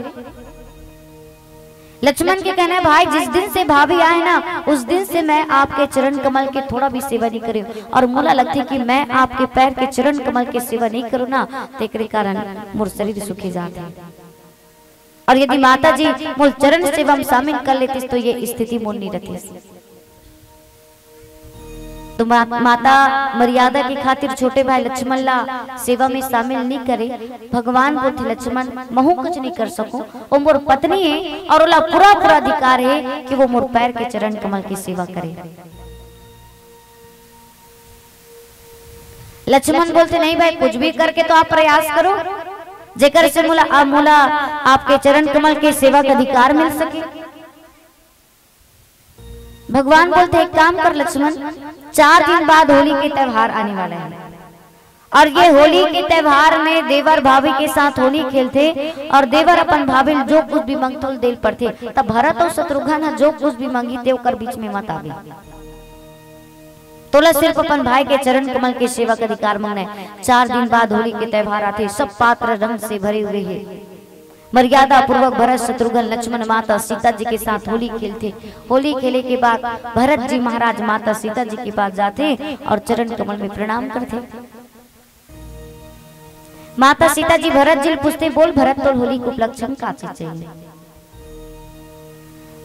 लक्ष्मण के कहना है, भाई जिस दिन से भाभी आए ना उस दिन से मैं आपके चरण कमल के थोड़ा भी सेवा नहीं करी, और मोला लगती कि मैं आपके पैर के चरण कमल के सेवा नहीं करूँ ना तेरे कारण मोर शरीर सुखी जाते। और यदि माता जी मोर चरण सेवा में शामिल कर लेती तो ये स्थिति मोर नहीं रहती। तो माता मर्यादा की खातिर छोटे भाई लक्ष्मण ला सेवा में शामिल नहीं करे। भगवान बोलते लक्ष्मण महू कुछ नहीं कर सकूं, वो मोर पत्नी है और ओला पूरा पूरा अधिकार है कि वो मोर पैर के चरण कमल की सेवा करे। लक्ष्मण बोलते नहीं भाई कुछ भी करके तो आप प्रयास करो जेकर से मोला आपके चरण कमल के सेवा का अधिकार मिल सके। भगवान बोलते एक काम कर लक्ष्मण, 4 दिन बाद होली के त्योहार आने वाला है और ये होली के त्योहार में देवर भाभी के साथ होली खेलते और देवर अपन भाभी जो कुछ भी मांगते दिल पड़ते, तब भरत और शत्रुघ्न जो कुछ भी मांगी थे ओकर बीच में मत आवे। तोला सिर्फ अपन भाई के चरण कमल के सेवा का अधिकार मांगना है। 4 दिन बाद होली के त्योहार आते, सब पात्र रंग से भरे हुए हैं। मर्यादा पूर्वक भरत शत्रुघ्न लक्ष्मण माता सीता जी के साथ होली खेलते। होली खेले के बाद भरत जी महाराज माता सीता जी के पास जाते और चरण कमल में प्रणाम करते। माता सीता जी भरत जी पूछते, बोल भरत तो होली के उपलक्ष्य में का चीज चाहिए।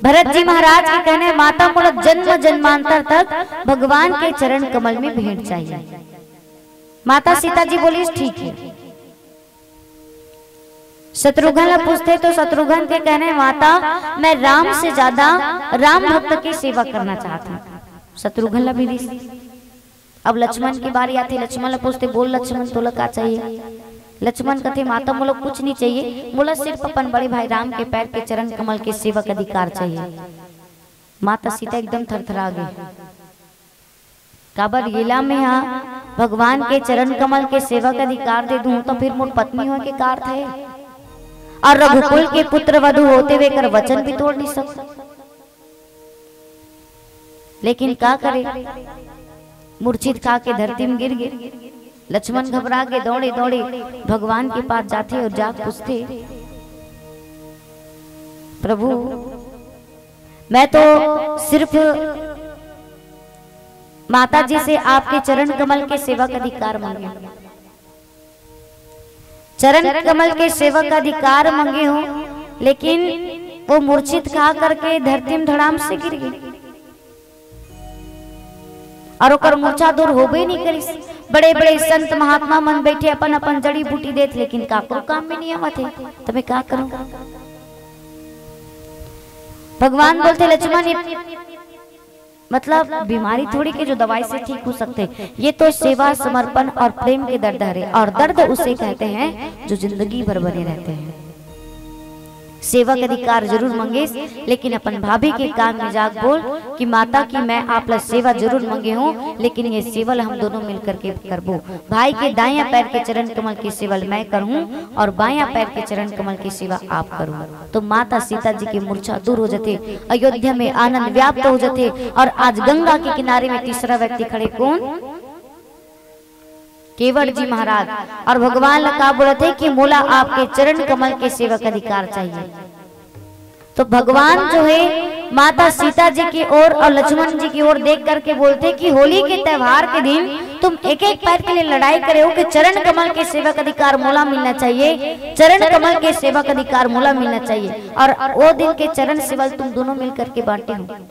भरत जी महाराज के कहने, माता मोला जन्म जन्मांतर तक भगवान के चरण कमल में भेंट चाहिए। माता सीता जी बोली ठीक है। शत्रुघ्न पूछते तो शत्रुघ्न के कहने, माता मैं राम से ज्यादा राम भक्त की सेवा करना चाहता हूँ। शत्रुघ्न भी अब लक्ष्मण की बारी आती। लक्ष्मण पूछते, बोल लक्ष्मण तोला क्या चाहिए। लक्ष्मण कहते, माता मोला कुछ नहीं चाहिए, मोला सिर्फ अपन बड़े भाई राम के पैर के चरण कमल के सेवा का अधिकार चाहिए। माता सीता एकदम थरथरा गई। काबर येला में यहाँ भगवान के चरण कमल के सेवा का अधिकार दे दूं तो फिर मोर पत्नी हो के कार थे और रघुकुल के पुत्र वधु होते हुए कर वचन भी तोड़ नहीं सकता। लेकिन क्या करे, मूर्छित खा के धरती में गिर गए। लक्ष्मण घबरा के दौड़े दौड़े भगवान के पास जाते और जा पूछते, प्रभु मैं तो सिर्फ माता जी से आपके चरण कमल के सेवा का अधिकार मांगे, चरण कमल के सेवक का अधिकार मांगे हो, लेकिन वो मूर्छित खा करके धरती में धड़ाम से गिर गई और ओकर मूर्छा दूर होबे नहीं करी। बड़े बड़े संत महात्मा मन बैठे अपन अपन जड़ी बूटी देत, लेकिन काको काम में नहीं आवत है, तो मैं क्या करूं। भगवान बोलते लक्ष्मण मतलब बीमारी थोड़ी के जो दवाई से ठीक हो सकते, ये तो सेवा समर्पण और प्रेम के दर्द है, और दर्द उसे कहते हैं जो जिंदगी भर बने रहते हैं। सेवा का अधिकार जरूर मांगे, लेकिन अपन भाभी के कान में जाग बोल कि माता की मैं आप लोग सेवा जरूर मांगे हूँ, लेकिन ये सेवल हम दोनों मिलकर के करबो। भाई के दायां पैर के चरण कमल की सेवल मैं करूँ और बायां पैर के चरण कमल की सेवा आप करूँ। तो माता सीता जी की मूर्छा दूर हो जाते, अयोध्या में आनंद व्याप्त हो जाते। और आज गंगा के किनारे में तीसरा व्यक्ति खड़े, कौन? केवट जी महाराज। और भगवान लका बोले थे कि मोला आपके चरण कमल के सेवा का अधिकार चाहिए। तो भगवान जो है माता सीता जी की ओर और लक्ष्मण जी की ओर देख करके बोलते कि होली के त्योहार के दिन तुम एक एक पैर के लिए लड़ाई करे हो कि चरण कमल के सेवा का अधिकार मोला मिलना चाहिए, चरण कमल के सेवा का अधिकार मोला मिलना चाहिए। और वो दिन के चरण सेवल तुम दोनों मिलकर के बांटे हो।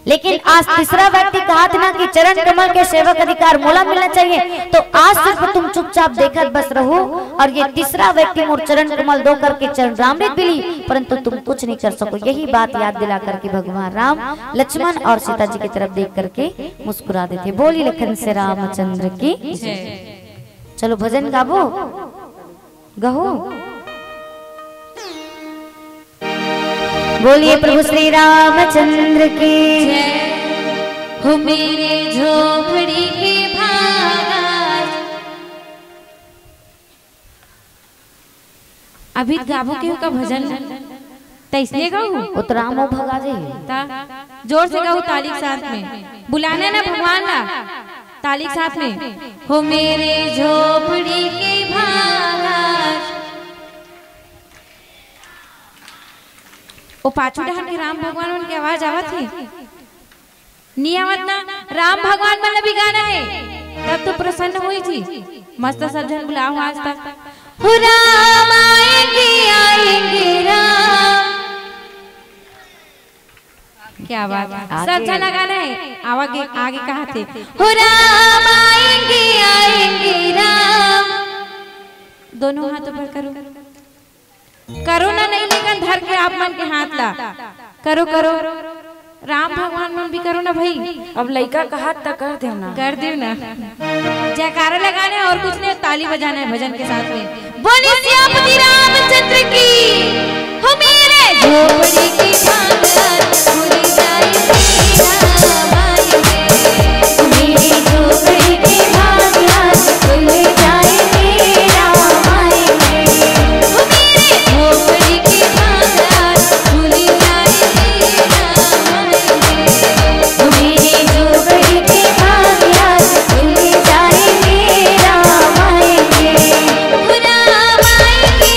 लेकिन आज तीसरा व्यक्ति कहा था ना कि चरण कमल के सेवक अधिकार मोला मिलना चाहिए, तो आज सिर्फ तुम चुपचाप देखकर बस रहो। और ये तीसरा व्यक्ति मोर चरण कमल दो करके चरण रामृत मिली, परंतु तुम कुछ नहीं कर सको। यही बात याद दिला करके भगवान राम लक्ष्मण और सीता जी की तरफ देख करके मुस्कुरा देते। बोली लखन से रामचंद्र की जय। चलो भजन गाबो, गहो। बोलिए प्रभु श्री रामचंद्र की जय। हो मेरे झोपड़ी के भागा। अभी गाबो के का भजन तैसने गाऊ उतरामो भगा जे जोर से गाऊ, ताली के साथ में बुलाना ना भगवान ला, ताली के साथ में। हो मेरे झोपड़ी के भागा। ओ पाछू डहन के राम भगवान उनकी आवाज आवत थी, नहीं आवत ना। राम भगवान मन भी गाना है, तब तो प्रसन्न हुई थी। मस्त सब जन बुलाओ आज तक। हो राम आएंगे राम। क्या बात, सब जना गाना है। आगे आगे कहा थे, हो राम आएंगे राम। दोनों हाथों पर करो, करो ना नहीं, लेकिन धर के आप मन के हाथ ला करो करो। राम भगवान मन भी करो ना भाई। अब लड़का का हाथ तक कर दे ना, कर दे ना। जयकारा लगाना है और कुछ नहीं, ताली बजाना है भजन के साथ में। बोली सियापति रामचंद्र की। हो मेरे झोपड़ी की भागत भूल जाए राम आएंगे। मेरी झोपड़ी की भागत भूल जाए राम आएंगे। हो मेरे झोपड़ी की भागत भूल जाए राम आएंगे। हो मेरी झोपड़ी की भागत भूल जाए राम आएंगे। हो राम आएंगे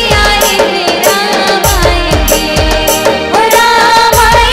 राम आएंगे। हो राम आएंगे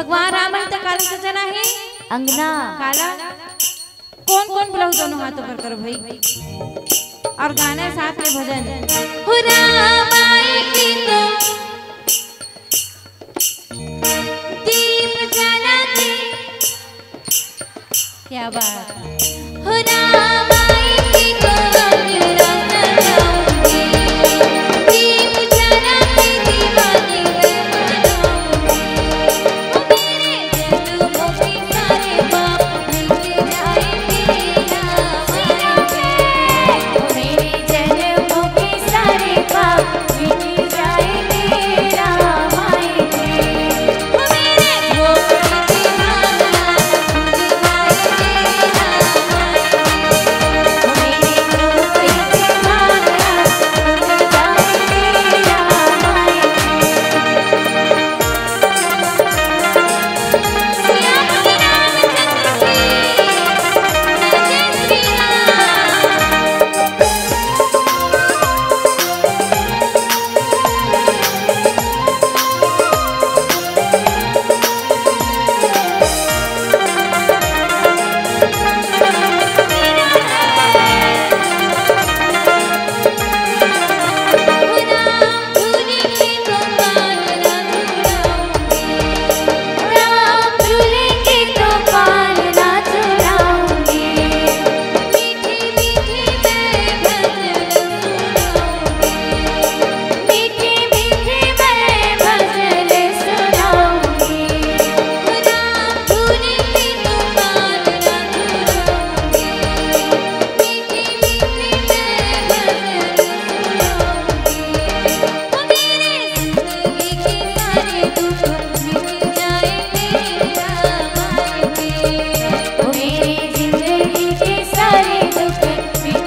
भगवान राम तो काला सजना है अंगना काला कौन कौन ब्लाउज दोनों हाथों पर करो भाई और गाना साथ में भजन हो राम आएगी तो दीप जलाते क्या बात हो राम आएगी तो अंगना सजाऊंगी दीप जलाते दीवानी मैं बनाऊंगी मेरे जन्मों के सारे पाप मिट जाएंगे राम आएंगे मेरे जन्मों के सारे पाप मिट जाएंगे राम आएंगे मेरे भोग की दीवाना भूल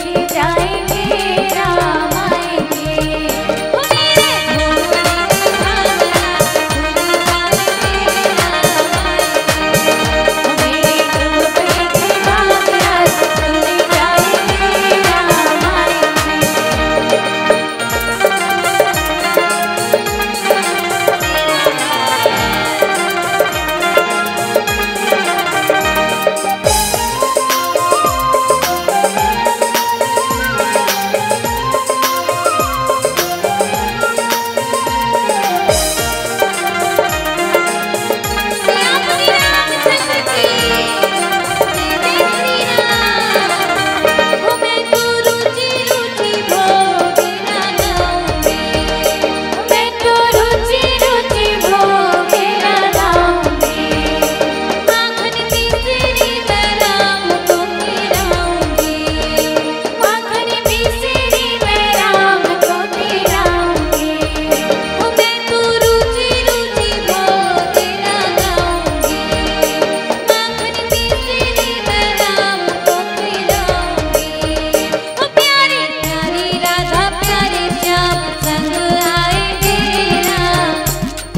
जाएंगे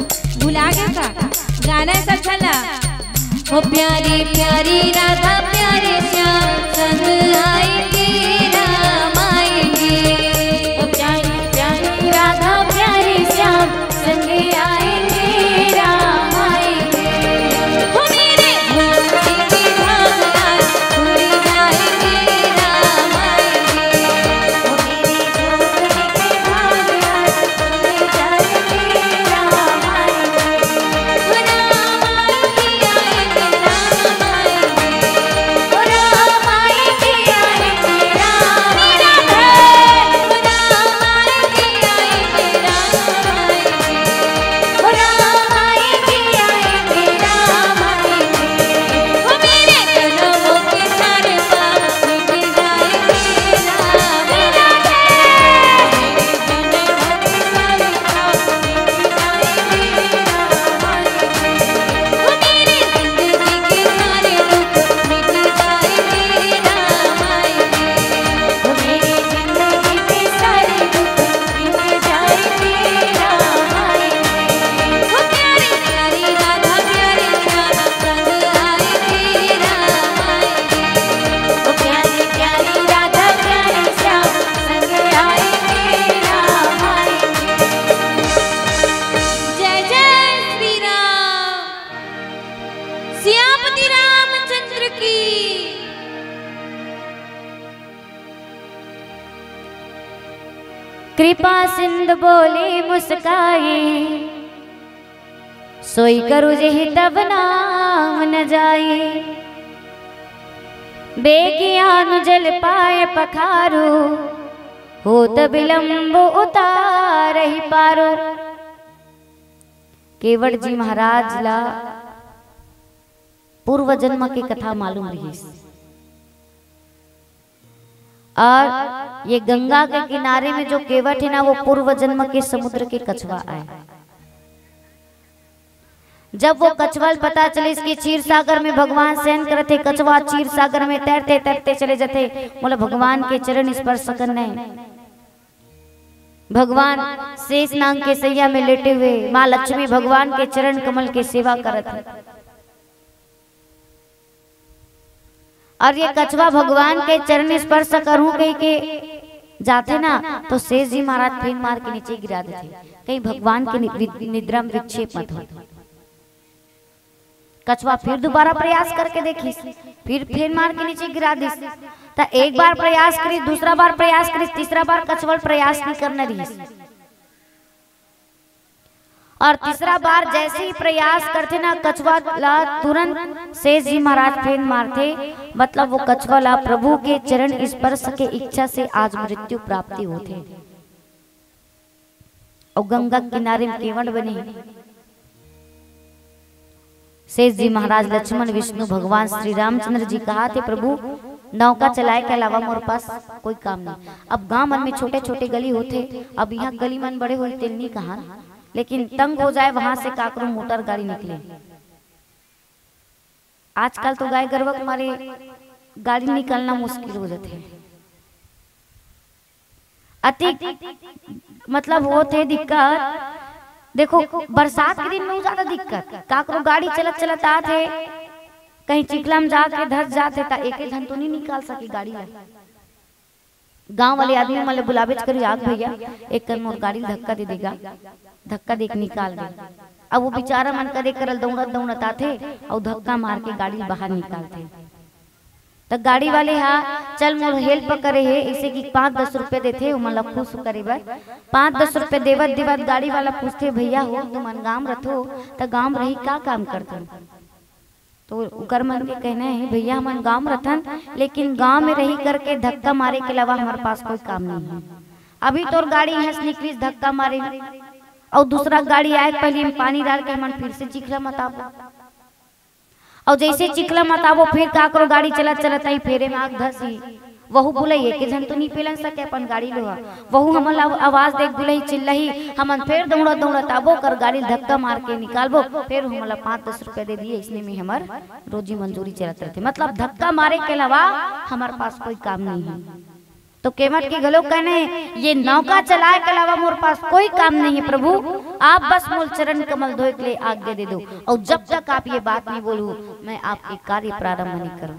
राम ओ प्यारी प्यारी राधा प्यारे श्याम संग आएंगे राम आएंगे। ओ प्यारी प्यारी राधा प्यारे श्याम संग आएंगे राम आएंगे। ओ मेरे भक्ति की भावना पूरी जाएंगे राम आएंगे। ओ मेरी झोपड़ी की भावना पूरी जाएंगे राम आएंगे। ओ राम आएंगे आएंगे राम आएंगे। ओ राम आएंगे आएंगे श्यामती रामचंद्र की। कृपा सिंधु बोले मुस्काए, सोई करू जेहि तब नाम न जाए। बेगियान जल पाए पखारो, हो त विलंब उतार ही पारो। केवट जी महाराज ला पूर्व जन्म की कथा मालूम रही, और ये गंगा के किनारे में जो केवट है ना, वो पूर्व जन्म के समुद्र के कछुआ आए। जब वो कछुआ पता चले इसके क्षीर सागर में भगवान शयन करते, कछुआ क्षीर सागर में तैरते तैरते चले जाते। बोला भगवान के चरण स्पर्श करने, भगवान शेष नाग के सैया में लेटे हुए माँ लक्ष्मी भगवान के चरण कमल की सेवा करत है। और ये कछुआ भगवान के चरण स्पर्श करूं कहीं के जाते ना, तो शेष जी महाराज फेन मार के नीचे गिरा देते, कहीं भगवान के निद्रा में विक्षेप मत हो। कछुआ फिर दोबारा प्रयास करके देखी, फिर फेन मार के नीचे गिरा दी। तो एक बार प्रयास करी, दूसरा बार प्रयास करी, तीसरा बार कछुआ प्रयास नहीं करने दी। और तीसरा बार जैसे ही प्रयास करते ना, कछुआ ला तुरंत शेष जी महाराज फेन मारते। मतलब वो कछुआ ला प्रभु के चरण स्पर्श के इच्छा से आज मृत्यु प्राप्ति होते। और गंगा किनारे में केवट बने। शेष जी महाराज लक्ष्मण विष्णु भगवान श्री रामचंद्र जी कहा थे, प्रभु नौका चलाए के अलावा मोर पास कोई काम नहीं। अब गांव मन में छोटे छोटे गली होते, अब यहाँ गली मन बड़े हुए तेल नहीं कहा, लेकिन तंग हो जाए वहां से काकरू मोटर गाड़ी निकले। आजकल तो गाय गरवा हमारे गाड़ी निकलना मुश्किल हो जाते हैं। अति मतलब वो थे दिक्कत। देखो बरसात के दिन में ज्यादा दिक्कत, काकरो गाड़ी चलत चलत आते, कहीं चिखला में जाके धस जाते, एक धन तो नहीं निकाल सके गाड़ी ला। गांव वाले आदमी मतलब बुलावे करी, आग भैया एक कर मोर गाड़ी धक्का दे देगा, धक्का देख निकाल दे। अब वो बेचारा मन करे करल दौड़त दौड़त आते और धक्का मार के गाड़ी बाहर निकालते। तो गाड़ी वाले हाँ चल मोर हेल्प करे है, इसे कि 5-10 रुपए देते, मतलब खुश करे बर 5-10 रुपए देवत देवत गाड़ी वाला पूछते, भैया हो तुम गांव रहो तो गांव रही का काम करते? तो उकर मन के कहना है, भैया हम गांव रथन, लेकिन गांव में रही करके धक्का मारे के अलावा हमारे पास कोई काम नहीं है। अभी तो गाड़ी यहाँ से निकली धक्का मारे, और दूसरा गाड़ी आए पहले हम पानी डाल के मन फिर से चिखला मताबो, और जैसे चिखला मताबो फिर का करो गाड़ी चलत चलत आई फेरे में आग धसी। वहु बुलाई के जन तो नहीं पेलन सके अपन गाड़ी लोहा, वहु हमन आवाज देख बुलाई चिल्लाई, हमन फिर दौड़त दौड़त आबो कर गाड़ी धक्का मार के निकालबो, फिर हमला 5-10 रुपए दे दिए, इसने में हमार रोजी मंजूरी चलत रहते। मतलब धक्का मारे के अलावा हमारे पास कोई काम नहीं है। तो केवट के गलो कहने, ये नौका चलाए के अलावा मोर पास कोई काम नहीं है प्रभु, आप बस मोर चरण कमल धोए के लिए आज्ञा दे दो, और जब तक आप ये बात नहीं बोलू मैं आपके कार्य प्रारंभ नहीं करूं।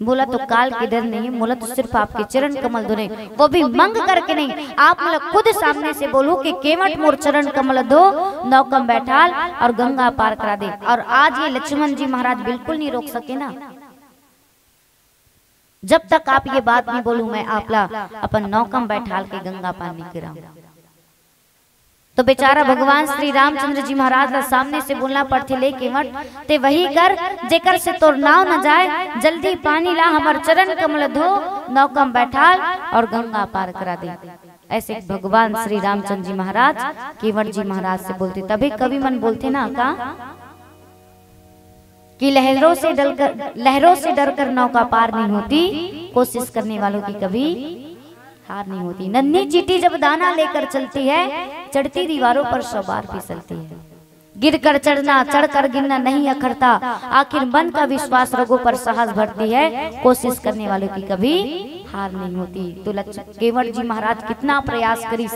बोला तो काल के डर नहीं, बोला तो सिर्फ आपके चरण कमल धोने, वो भी मंग करके नहीं, आप मतलब खुद सामने से बोलो कि केवट मोर चरण कमल धो, नौकम बैठाल और गंगा पार करा दे। और आज ये लक्ष्मण जी महाराज बिल्कुल नहीं रोक सके ना, जब तक आप ये बात नहीं बोलूं मैं आपला अपन नौकम बैठाल के गंगा पार नहीं गिराऊं। तो बेचारा भगवान श्री रामचंद्र जी महाराज ला सामने से बोलना पड़ते, ले केवट ते वही कर जेकर से तोर नाव न जाए, जल्दी पानी ला हमार चरण कमल धो, नौकम बैठाल और गंगा पार करा दे। ऐसे भगवान श्री रामचंद्र जी महाराज केवट जी महाराज से बोलते। तभी कवि मन बोलते ना का कि लहरों से डरकर नौका पार नहीं होती, कोशिश करने वालों की कभी हार नहीं होती। नन्ही चींटी जब दाना लेकर चलती है, चढ़ती दीवारों पर सवार फिसलती है। गिरकर चढ़ना चढ़कर गिरना नहीं अखरता, आखिर मन का विश्वास रगों पर साहस भरती है, कोशिश करने वालों की कभी हार नहीं होती। तो केवट जी महाराज कितना प्रयास करी,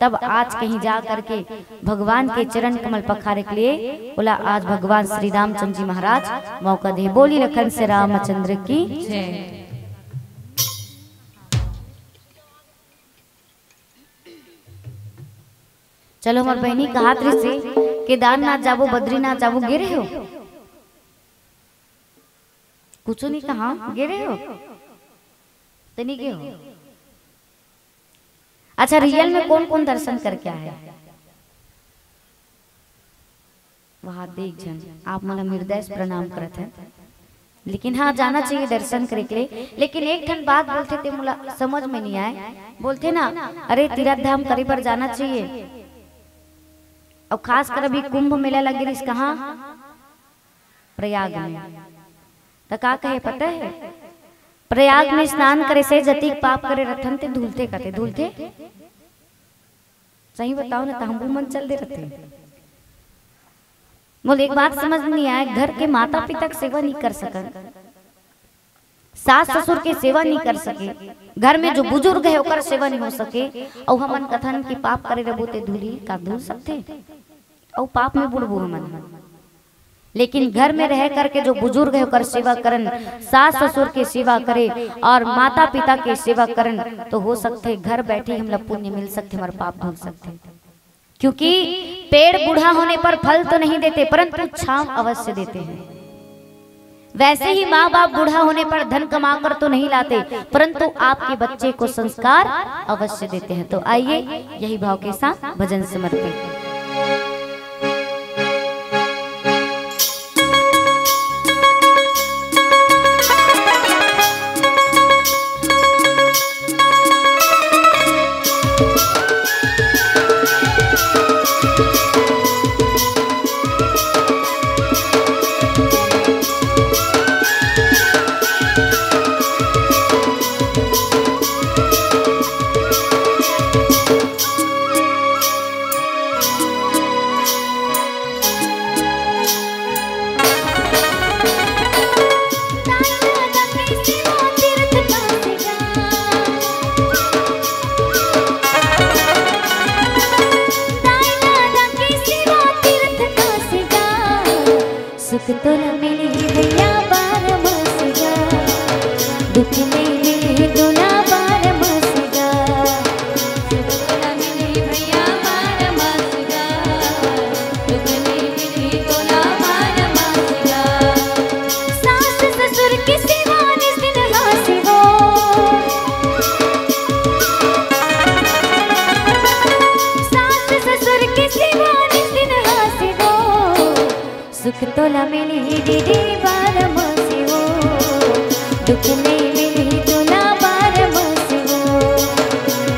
तब आज कहीं जा करके भगवान के चरण कमल पखारे के लिए बोला, आज भगवान श्री रामचंद्र जी महाराज मौका दे। बोली लखन से रामचंद्र की जय। चलो हमार बहनी कहा से केदारनाथ जाबो, बद्रीनाथ जाबो, गे रहे हो? कुछ नहीं कहा, गे रहे हो तो नहीं गे हो? अच्छा, रियल में कौन कौन दर्शन करके आए? वहां देख जन आप मला हृदय से प्रणाम करते हैं, लेकिन हाँ जाना चाहिए दर्शन करे के लिए। लेकिन एक ठन बात बोलते थे, मुला समझ में नहीं आए। बोलते ना अरे तीर्थ धाम करे पर जाना चाहिए, और खास कर अभी कुंभ मेला लगे इस कहाँ प्रयाग में। तो का कहे पता है, प्रयाग में स्नान करे से जतिक पाप करे रथन ते धुलते कते धुलते। सही बताओ ना, तंबू मन चल दे रहते। बोल एक बात समझ नहीं आए, घर के माता पिता की सेवा नहीं कर सके, सास ससुर की सेवा नहीं कर सके, घर में जो बुजुर्ग है ओकर सेवा नहीं हो सके, और हमन कथन की पाप करे रबो ते धूली का धूल सकते, और पाप में बुड़बो हमन। लेकिन घर में रह करके जो बुजुर्ग है ओकर सेवा करन, सास ससुर के सेवा करे और माता पिता के सेवा करन, तो हो सकते घर बैठे हम लोग पुण्य मिल सकते, हमारे पाप धुल सकते। क्योंकि पेड़ बूढ़ा होने पर फल तो नहीं देते, परंतु छांव अवश्य देते हैं। वैसे ही माँ बाप बूढ़ा होने पर धन कमाकर तो नहीं लाते, परंतु आपके बच्चे को संस्कार अवश्य देते हैं। तो आइए यही भाव के साथ भजन समर्पित। सुख तो न मिले भैया बार मसगा, दुख नहीं मिले तो ना बार मसगा। सुख तो न मिले भैया बार मसगा, दुख नहीं मिले तो ना बार मसगा। सास ससुर की सेवा निस दिन हासे हो, सास ससुर की सेवा निस दिन हासे हो। सुख तो न मिली दीदी बार मसी हो, दुख नहीं मिली तो ना बार मसी हो।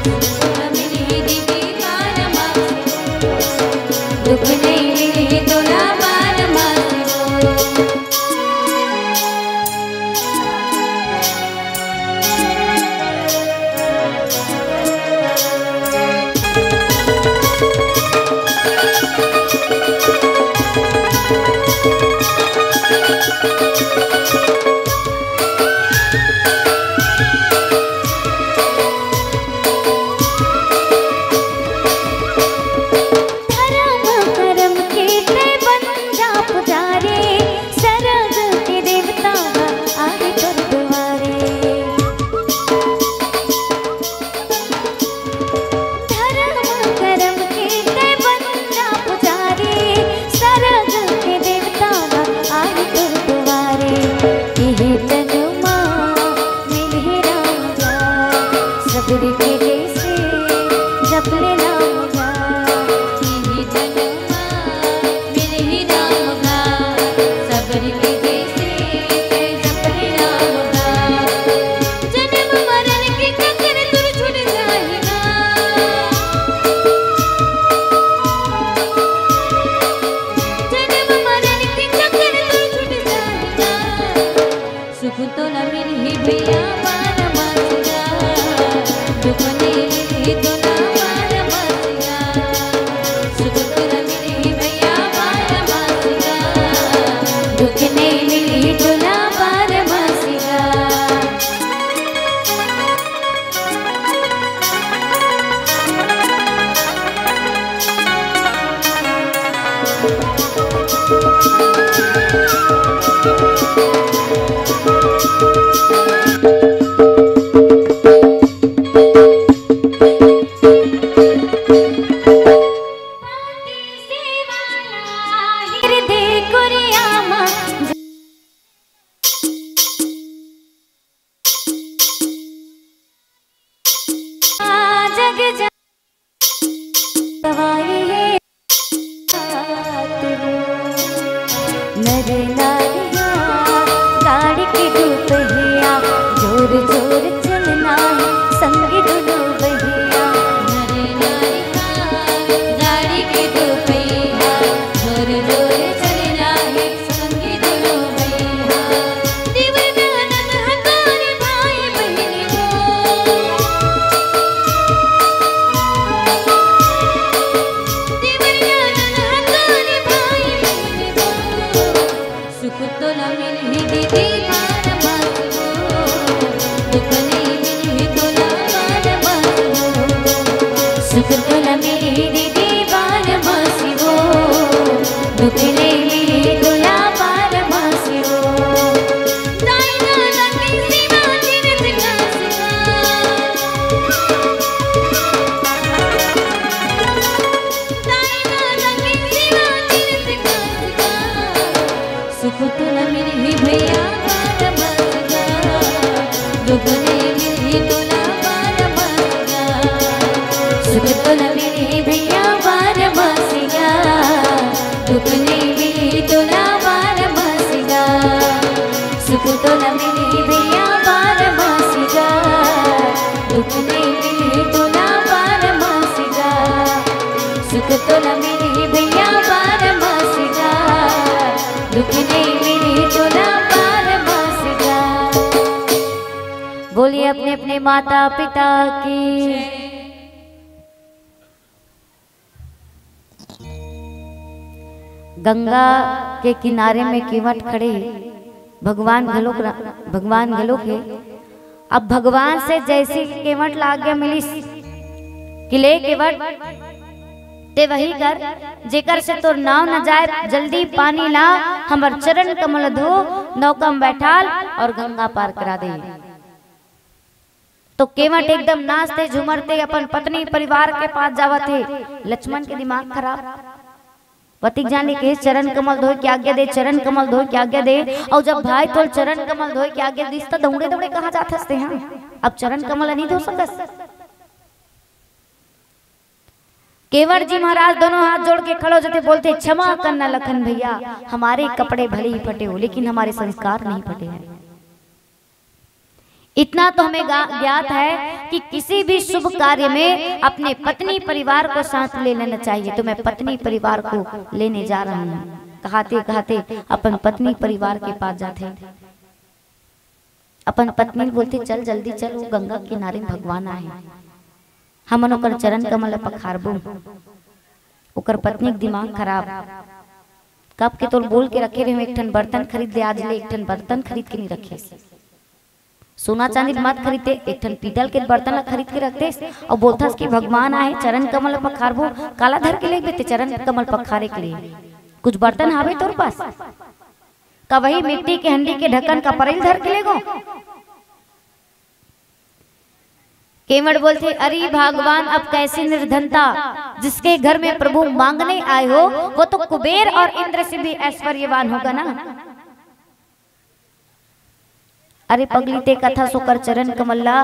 सुख न मिली दीदी बार मसी हो, दुख नहीं मिली तो ना बार मसी हो। गोरिया माँ जग गवाई है नर नारिया गाड़ी की दुपहिया जोर जोर चलना है संग दुनो बहिया नर नारिया गाड़ी की दुपहिया जोर जोर चलना है संग दुनो बहिया दीवाना नन हमारे भाई बहन को दीवाना नन हमारे भाई बहन को सुख तो न मिली दीदी मार मार दुख नहीं मिली तो ना मार मार सुख तो न मिली दीदी मार मासी वो दुख नहीं मिली तो ना मार मासी वो दाइना लगी सीमा तेरे सिका सिका दाइना लगी सीमा तेरे सिका सिका सुख तो न मिली भैया मार मार दुख नहीं मिली तो ना मार मार सुख तो न मिली भैया मार मासिया दुख नहीं मिली तो ना मार मासिया सुख तो न मिली भैया मार मासिया दुख नहीं मिली तो ना मार मासिया सुख तो न मिली भैया मार मासिया दुख नहीं मिली तो ना मार मासिया। बोलिए अपने अपने माता पिता की। गंगा के किनारे में केवट खड़े भगवान घलोक है। अब भगवान से जैसी केवट ला आज्ञा मिली कि ले केवट ते वही कर जेकर से तोर नाव न जाए जल्दी पानी ला हमर चरण कमल धो नौका में बैठाल और गंगा पार करा दे। तो केवट एकदम नाचते झूमरते अपन पत्नी परिवार के पास जावत है। लक्ष्मण के दिमाग खराब पतिक जाने के चरण कमल धोए के आज्ञा दे चरण कमल धोए के आज्ञा दे। और जब भाई तो चरण कमल धोए के आज्ञा दिस तो दौड़े दौड़े कहाँ जात हंसते हैं। अब चरण कमल नहीं धो सकस। केवट जी महाराज दोनों हाथ जोड़ के खड़े हो जाते बोलते क्षमा करना लखन भैया हमारे कपड़े भले ही फटे हो लेकिन हमारे संस्कार नहीं फटे हैं। इतना तो हमें ज्ञात है कि किसी भी शुभ कार्य में अपने पत्नी परिवार को साथ ले लेना चाहिए। तो मैं पत्नी परिवार को लेने जा रहा हूँ। कहते कहते अपन पत्नी परिवार के पास जाते अपन पत्नी बोलती चल जल्दी चल वो गंगा किनारे भगवान आए हम ओकर चरण कमल पखारबू। ओकर पत्नी के दिमाग खराब कब के तो बोल के रखे रहे एक ठन बर्तन खरीद ले आज ले एक ठन बर्तन खरीद के नहीं रखे सोना चांदी मत खरीदते एक ठन पीतल के बर्तन खरीद के रखते और बोलता कि भगवान आए चरण कमल पखारबो काला धर के ले बेते चरण कमल पखारे के लिए कुछ बर्तन हावे तोर पास का वही मिट्टी के हंडी के ढक्कन का परेल धर के ले गो। केवट बोलते अरे भगवान अब कैसी निर्धनता जिसके घर में प्रभु मांगने आए हो वो तो कुबेर और इंद्र से भी ऐश्वर्यवान होगा ना। अरे पगली ते कथा सोकर चरण कमल्ला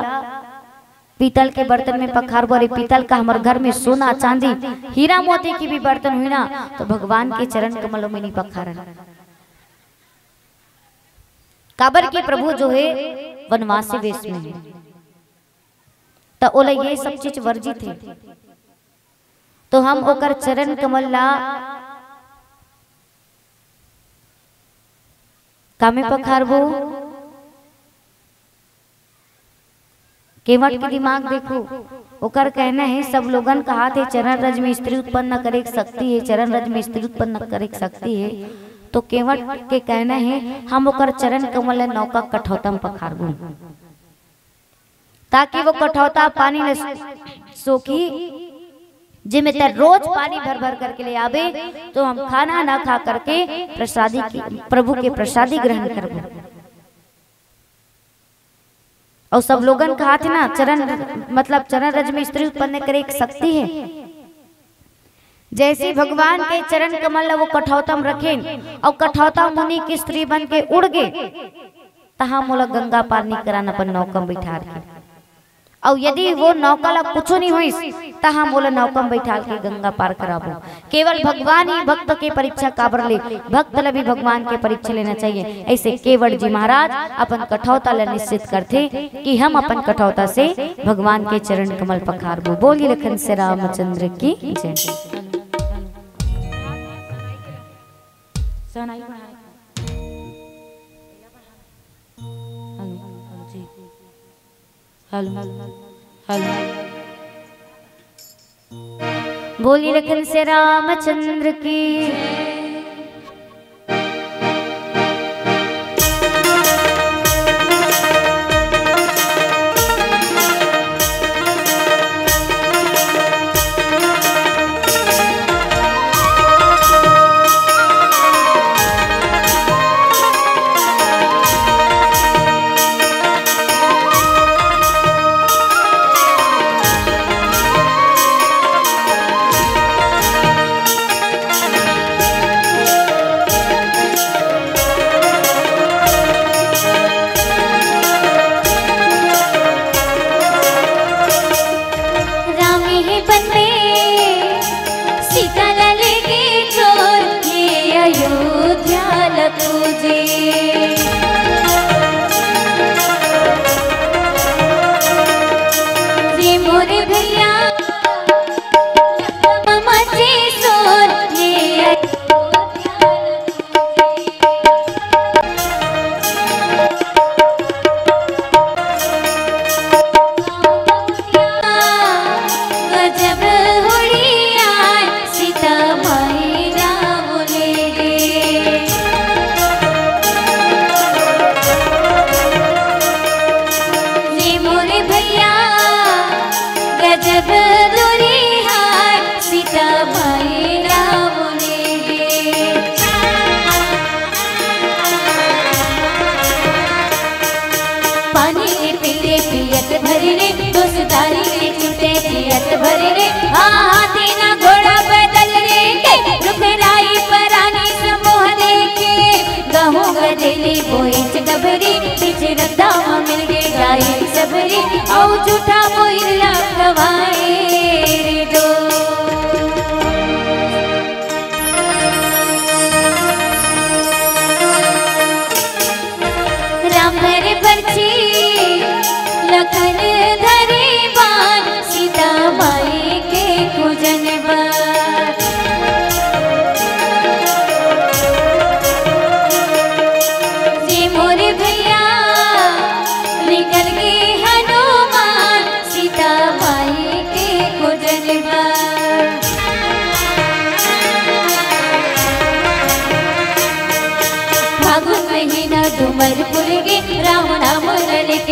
पीतल के बर्तन में पखारबो। अरे पीतल का हमारे घर में सोना चांदी हीरा मोती की भी बर्तन हुई ना तो भगवान के चरण कमलों में नहीं पखारन। काबर की प्रभु जो है वनवासी वेश में है तो ओला ये सब चीज वर्जित है। तो हम ओकर चरण कमल्ला कामे पखारबो। केवट के दिमाग देखो ओकर कहना है सब लोगन कहा थे चरण रज में स्त्री उत्पन्न न करे सकती है चरण रज में स्त्री उत्पन्न न करे सकती है। तो केवट के कहना है हम ओकर चरण कमल नौका कठौता में पखारबू ताकि वो कठौता पानी न सोखी जिमे तर रोज पानी भर भर करके ले आवे तो हम खाना ना खा करके प्रसादी की प्रभु के प्रसादी ग्रहण करबो। और सब लोगन कहा थे ना चरण मतलब चरण रज में स्त्री उत्पन्न करे एक शक्ति है। जैसे भगवान के चरण कमल वो कठौतम रखें और कठौता मुनि की स्त्री बन के उड़ गए तहा मोला गंगा पार नहीं कराना अपन नौकम बैठा के और यदि वो नौका ला कुछ नहीं हुई तहा मोला नौकम बैठा के गंगा पार कराबो। केवल भगवान ही भक्त के परीक्षा काबर ले, भक्त ला भी भगवान के परीक्षा लेना चाहिए। ऐसे केवल जी महाराज अपन कठौता ला निश्चित करते कि हम अपन कठौता से भगवान के चरण कमल पखारबो। बोली लखन से रामचंद्र की जय। बोली लखन से रामचंद्र की।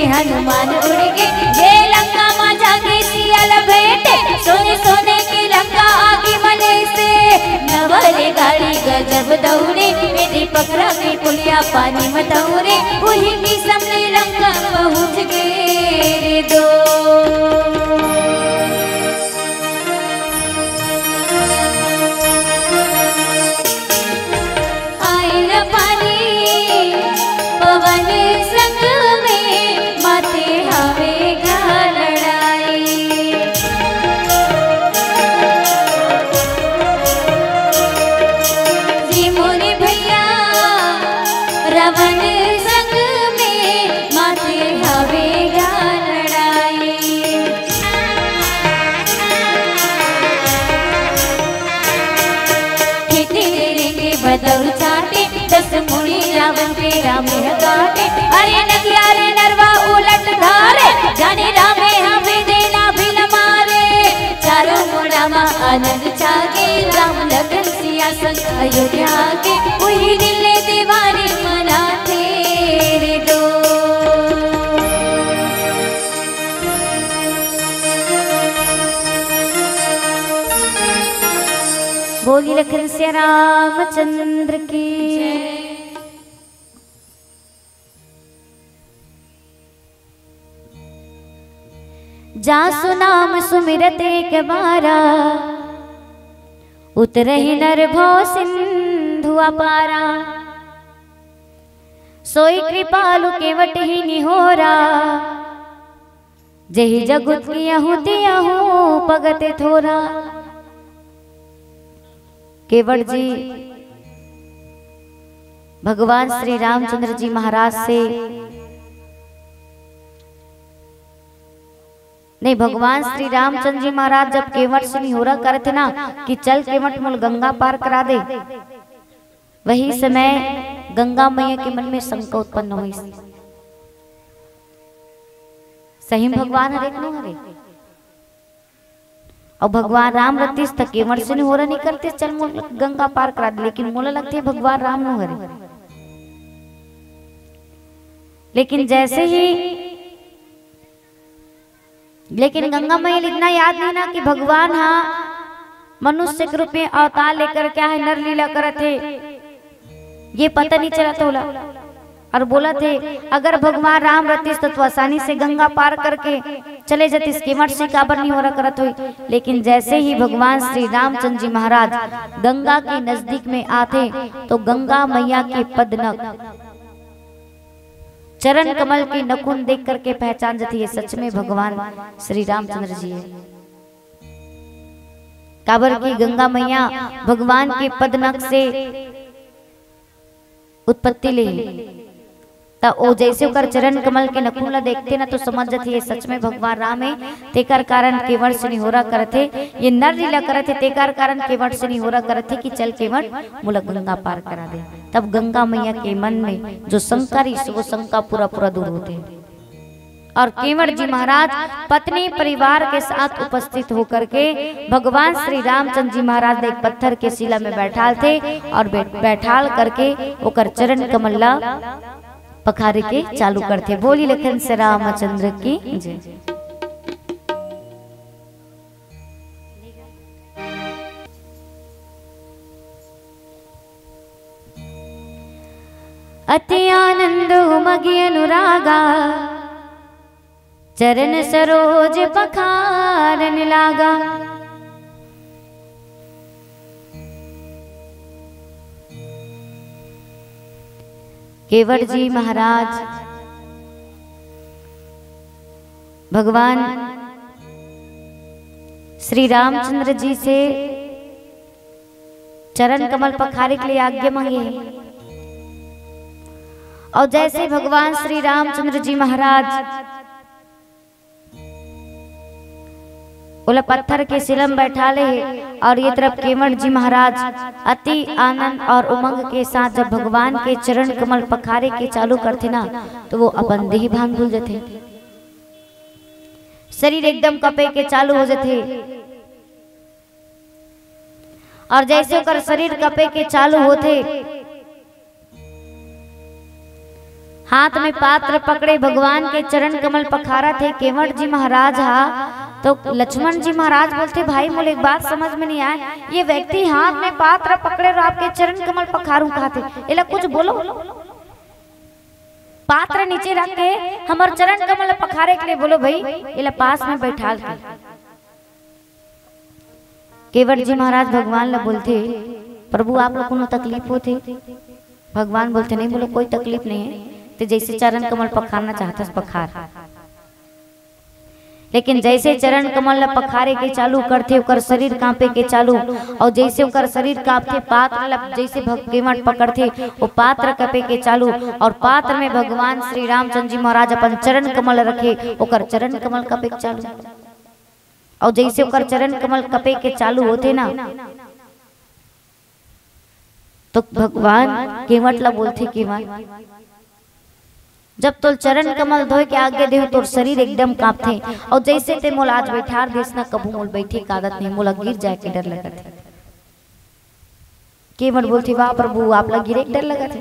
हनुमान उड़ के ये लंका माँ जाके सियाल भेटे सोने सोने की लंका आगे मले से नवले गाड़ी गजब दौड़े मेरी पकड़ा के पुलिया पानी में दौड़े वही की सामने लंका पहुँच गए दो। बदल चाटे दस मुड़ी रावण पे राम काटे अरे नदिया रे नरवा उलट धारे जाने रामे हमें देना भी न मारे चारों मुड़ा मा आनंद छागे राम लगन सिया संग अयोध्या के वही दिले दीवारी मना तेरे दो। बोली लखन से रामचंद्र की। जा सुनाम सुमिरत एक बारा उतरहि नर भव सिंधु अपारा, सोई कृपालु केवट ही निहोरा, जही जगत कियहु तियहु भगत थोरा। केवट जी भगवान श्री रामचंद्र जी महाराज से नहीं, भगवान श्री रामचंद्र जी महाराज जब केवट से निहोरा करे थे ना कि चल केवट मूल गंगा पार करा दे, वही समय गंगा मैया के मन में शंका उत्पन्न हुई। सही भगवान हरे न हरे, और भगवान राम रतीस तक केवट से निहोरा नहीं करते चल मूल गंगा पार करा दे, लेकिन मोला लगते है भगवान राम न हरे। लेकिन जैसे ही लेकिन गंगा मैया इतना याद नहीं ना कि भगवान हाँ मनुष्य के रूप में अवतार लेकर क्या है नर लीला करे थे, ये पता नहीं चला तोला। और बोला थे अगर भगवान राम रतीस तो आसानी से गंगा पार करके चले जाते, केवट से काबर नहीं हो रहा करत हुई। लेकिन जैसे ही भगवान श्री रामचंद्र जी महाराज गंगा के नजदीक में आते तो गंगा मैया के पदनक चरण कमल की नखुन देख करके पहचान जाती है सच में भगवान श्री रामचंद्र जी है। काबर की गंगा मैया भगवान के पदनक से उत्पत्ति ले, तो ओ जैसे ओकर चरण कमल के नखुन ला देखते ना तो समझ जाती है सच में भगवान राम है। तेकर कारण केवट से निहोरा करते, ये नर लीला करते, तेकर कारण केवट से निहोरा करते कि चल केवट मुला गंगा पार करा दे। तब गंगा मैया के मन में जो शंका रही वो शंका पूरा पूरा दूर होते हैं। और केवट जी महाराज पत्नी परिवार के साथ उपस्थित होकर के भगवान श्री रामचंद्र जी महाराज एक पत्थर के शिला में बैठाल थे और बैठाल करके ओकर चरण कमल ला पखारे के चालू करते। बोली लखन से रामचंद्र की जय। अति आनंद उमगी अनुरागा, चरण सरोज पखारन लागा। केवट जी महाराज भगवान श्री रामचंद्र जी से चरण कमल पखारे के लिए आज्ञा मांगी है। और जैसे भगवान श्री रामचंद्र जी महाराज बोला पत्थर के शिला में बैठा ले और ये तरफ केवट जी महाराज अति आनंद और उमंग के साथ जब भगवान के चरण कमल पखारे के चालू करते ना तो वो अपन देह भान भूल जाते, शरीर एकदम कपे के चालू हो जाते। और जैसे ओकर शरीर कपे के चालू होते, हाथ में पात्र पकड़े भगवान के चरण कमल पखारा थे केवट जी महाराज। तो लक्ष्मण जी महाराज बोलते भाई मोले एक बात समझ में नहीं आया, ये व्यक्ति हाथ में पात्र पकड़े और आपके चरण कमल पखारू कहते, इला कुछ बोलो। पात्र नीचे रख के हमारे चरण कमल पखारे के लिए बोलो भाई, इला पास में बैठा के। केवट जी महाराज भगवान ला बोलते प्रभु आप लोग को तकलीफ होते? भगवान बोलते नहीं, बोलो कोई तकलीफ नहीं है, तो जैसे चरण कमल पखारना चाहता है पखार। लेकिन जैसे चरण कमल पखारे के चालू करते ओकर शरीर कांपे के चालू, और जैसे ओकर शरीर कांपते पात्र जैसे केवट पकड़ते वो पात्र कपे के चालू, और पात्र में भगवान श्री रामचंद्र जी महाराज अपन चरण कमल रखे ओकर चरण कमल कपे के चालू। और जैसे ओकर चरण कमल कपे के चालू होते ना तो भगवान केवट ला बोलते केवट जब तो चरण कमल धोए के आगे दे तो शरीर एकदम कांपते, और जैसे ते मोल आज बैठार देश ना कबू मोल बैठे की आदत नहीं, मोला गिर जाए के डर लगा थे। केवट बोलती वाह प्रभु आप लोग गिरे के डर लगा थे।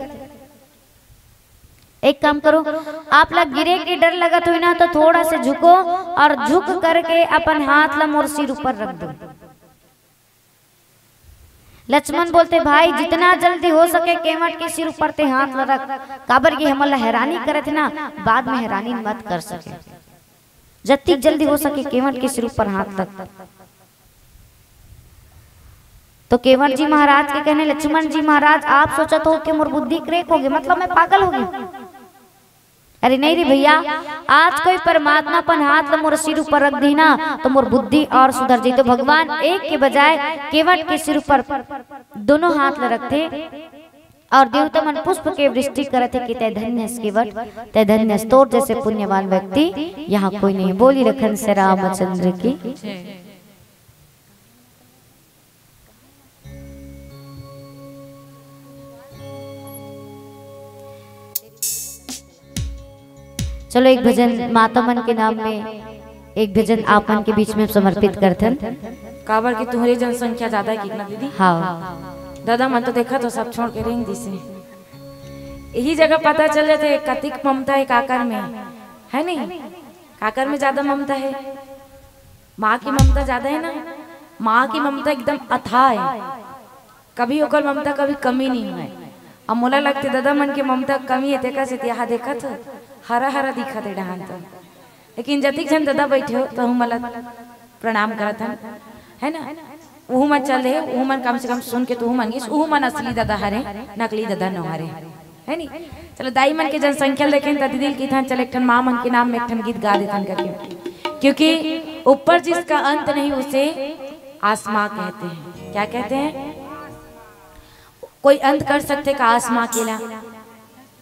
एक काम करो, आप लोग गिरे के डर लगा तो ना तो थोड़ा से झुको और झुक करके अपन हाथ ला मोर सिर ऊपर रख दो। लक्ष्मण बोलते भाई जितना जल्दी हो सके केवट के सिर ऊपर ते हाथ ला रख, काबर की हमला हैरानी करे थे ना, बाद में हैरानी मत कर सके, जतिक जल्दी हो सके केवट के सिर ऊपर हाथ रख। तो केवट जी महाराज के कहने लक्ष्मण जी महाराज आप सोचत हो कि मोर बुद्धि क्रेक होगी, मतलब मैं पागल हो गई। अरे नहीं रे भैया, आज कोई परमात्मा अपन हाथ मोर सिर ऊपर रख दी ना तो मोर बुद्धि और सुधर जी। तो भगवान एक के बजाय केवट के सिर ऊपर दोनों हाथ ल रखते और देवता मन पुष्प के वृष्टि करते कि तय धन्य केवट, तय धन्य तोर जैसे पुण्यवान व्यक्ति यहाँ कोई नहीं। बोली रखन से रामचंद्र की। चलो एक भजन माता मन के नाम में एक भजन आप मन के बीच में समर्पित करथन। काबर की तुम्हारी जनसंख्या ज्यादा है कितना दीदी? हाँ दादा मन तो देखा तो सब छोड़ के रेंग दिसे। यही जगह पता चल जाते कतिक ममता है काकर में, है नहीं? काकर में ज्यादा ममता है, माँ की ममता ज्यादा है ना। माँ की ममता एकदम अथाह है, कभी ओकर ममता कभी कमी नहीं है। अब मोला लगते दादा मन के ममता कमी है, देखा से यहाँ देखा तो हरा हरा दिखा थे डहान तो। लेकिन जतिक जन दादा बैठे हो तो हम मला प्रणाम करत हन, है ना। वो मन चल रहे, वो मन कम से कम सुन के तो मन वो मन असली दादा हरे, नकली दादा न हरे, है नी। चलो दाई मन के जनसंख्या देखें तो दिल की थान चल एक ठन माँ मन के नाम में एक ठन गीत गा देथन करके, क्योंकि ऊपर जिसका अंत नहीं उसे आसमां कहते हैं। क्या कहते हैं? कोई अंत कर सकते का आसमां केला?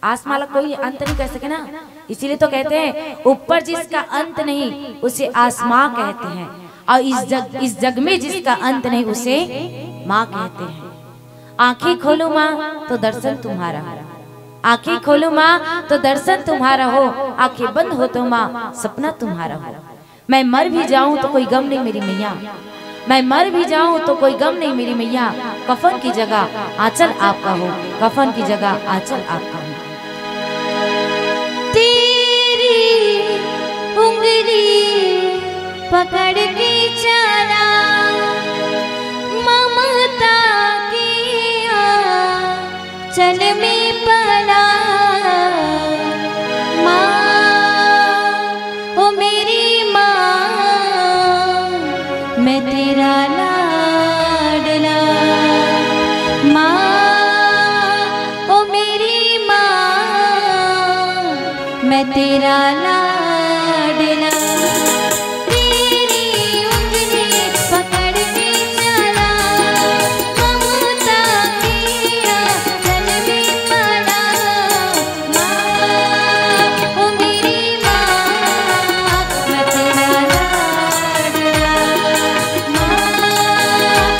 आसमां ला कोई अंत नहीं कर सके ना, इसीलिए तो कहते हैं ऊपर जिसका अंत नहीं उसे आसमां कहते हैं, और इस जग में जिसका अंत नहीं उसे माँ कहते हैं। आंखें खोलो माँ तो दर्शन तुम्हारा, आंखें खोलो माँ तो दर्शन तुम्हारा हो, आंखें बंद हो तो माँ सपना तुम्हारा हो। मैं मर भी जाऊं तो कोई गम नहीं मेरी मैया, मैं मर भी जाऊं तो कोई गम नहीं मेरी मैया, कफन की जगह आंचल आपका हो, कफन की जगह आंचल आपका हो। तेरी उंगली पकड़ के चला ममता की आंचल में पला, माँ ओ मेरी माँ मैं तेरा लाडला, माँ ओ मेरी माँ मैं तेरा लाडला। तेरी उंगली पकड़ के चला ममता की आंचल में पला, माँ ओ मेरी माँ मैं तेरा लाडला, माँ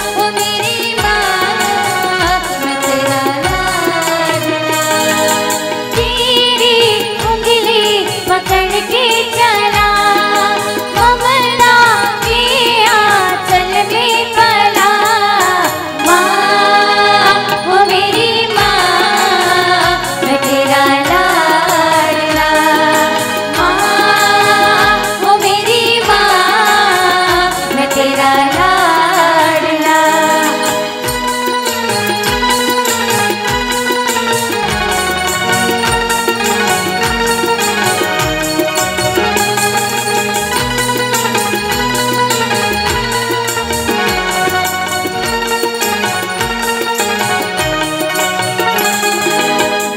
ओ मेरी माँ मैं तेरा लाडला। तेरी उंगली पकड़ के चला ममता की आंचल में पला, माँ ओ मेरी माँ मैं तेरा लाडला, माँ ओ मेरी माँ मैं तेरा लाडला।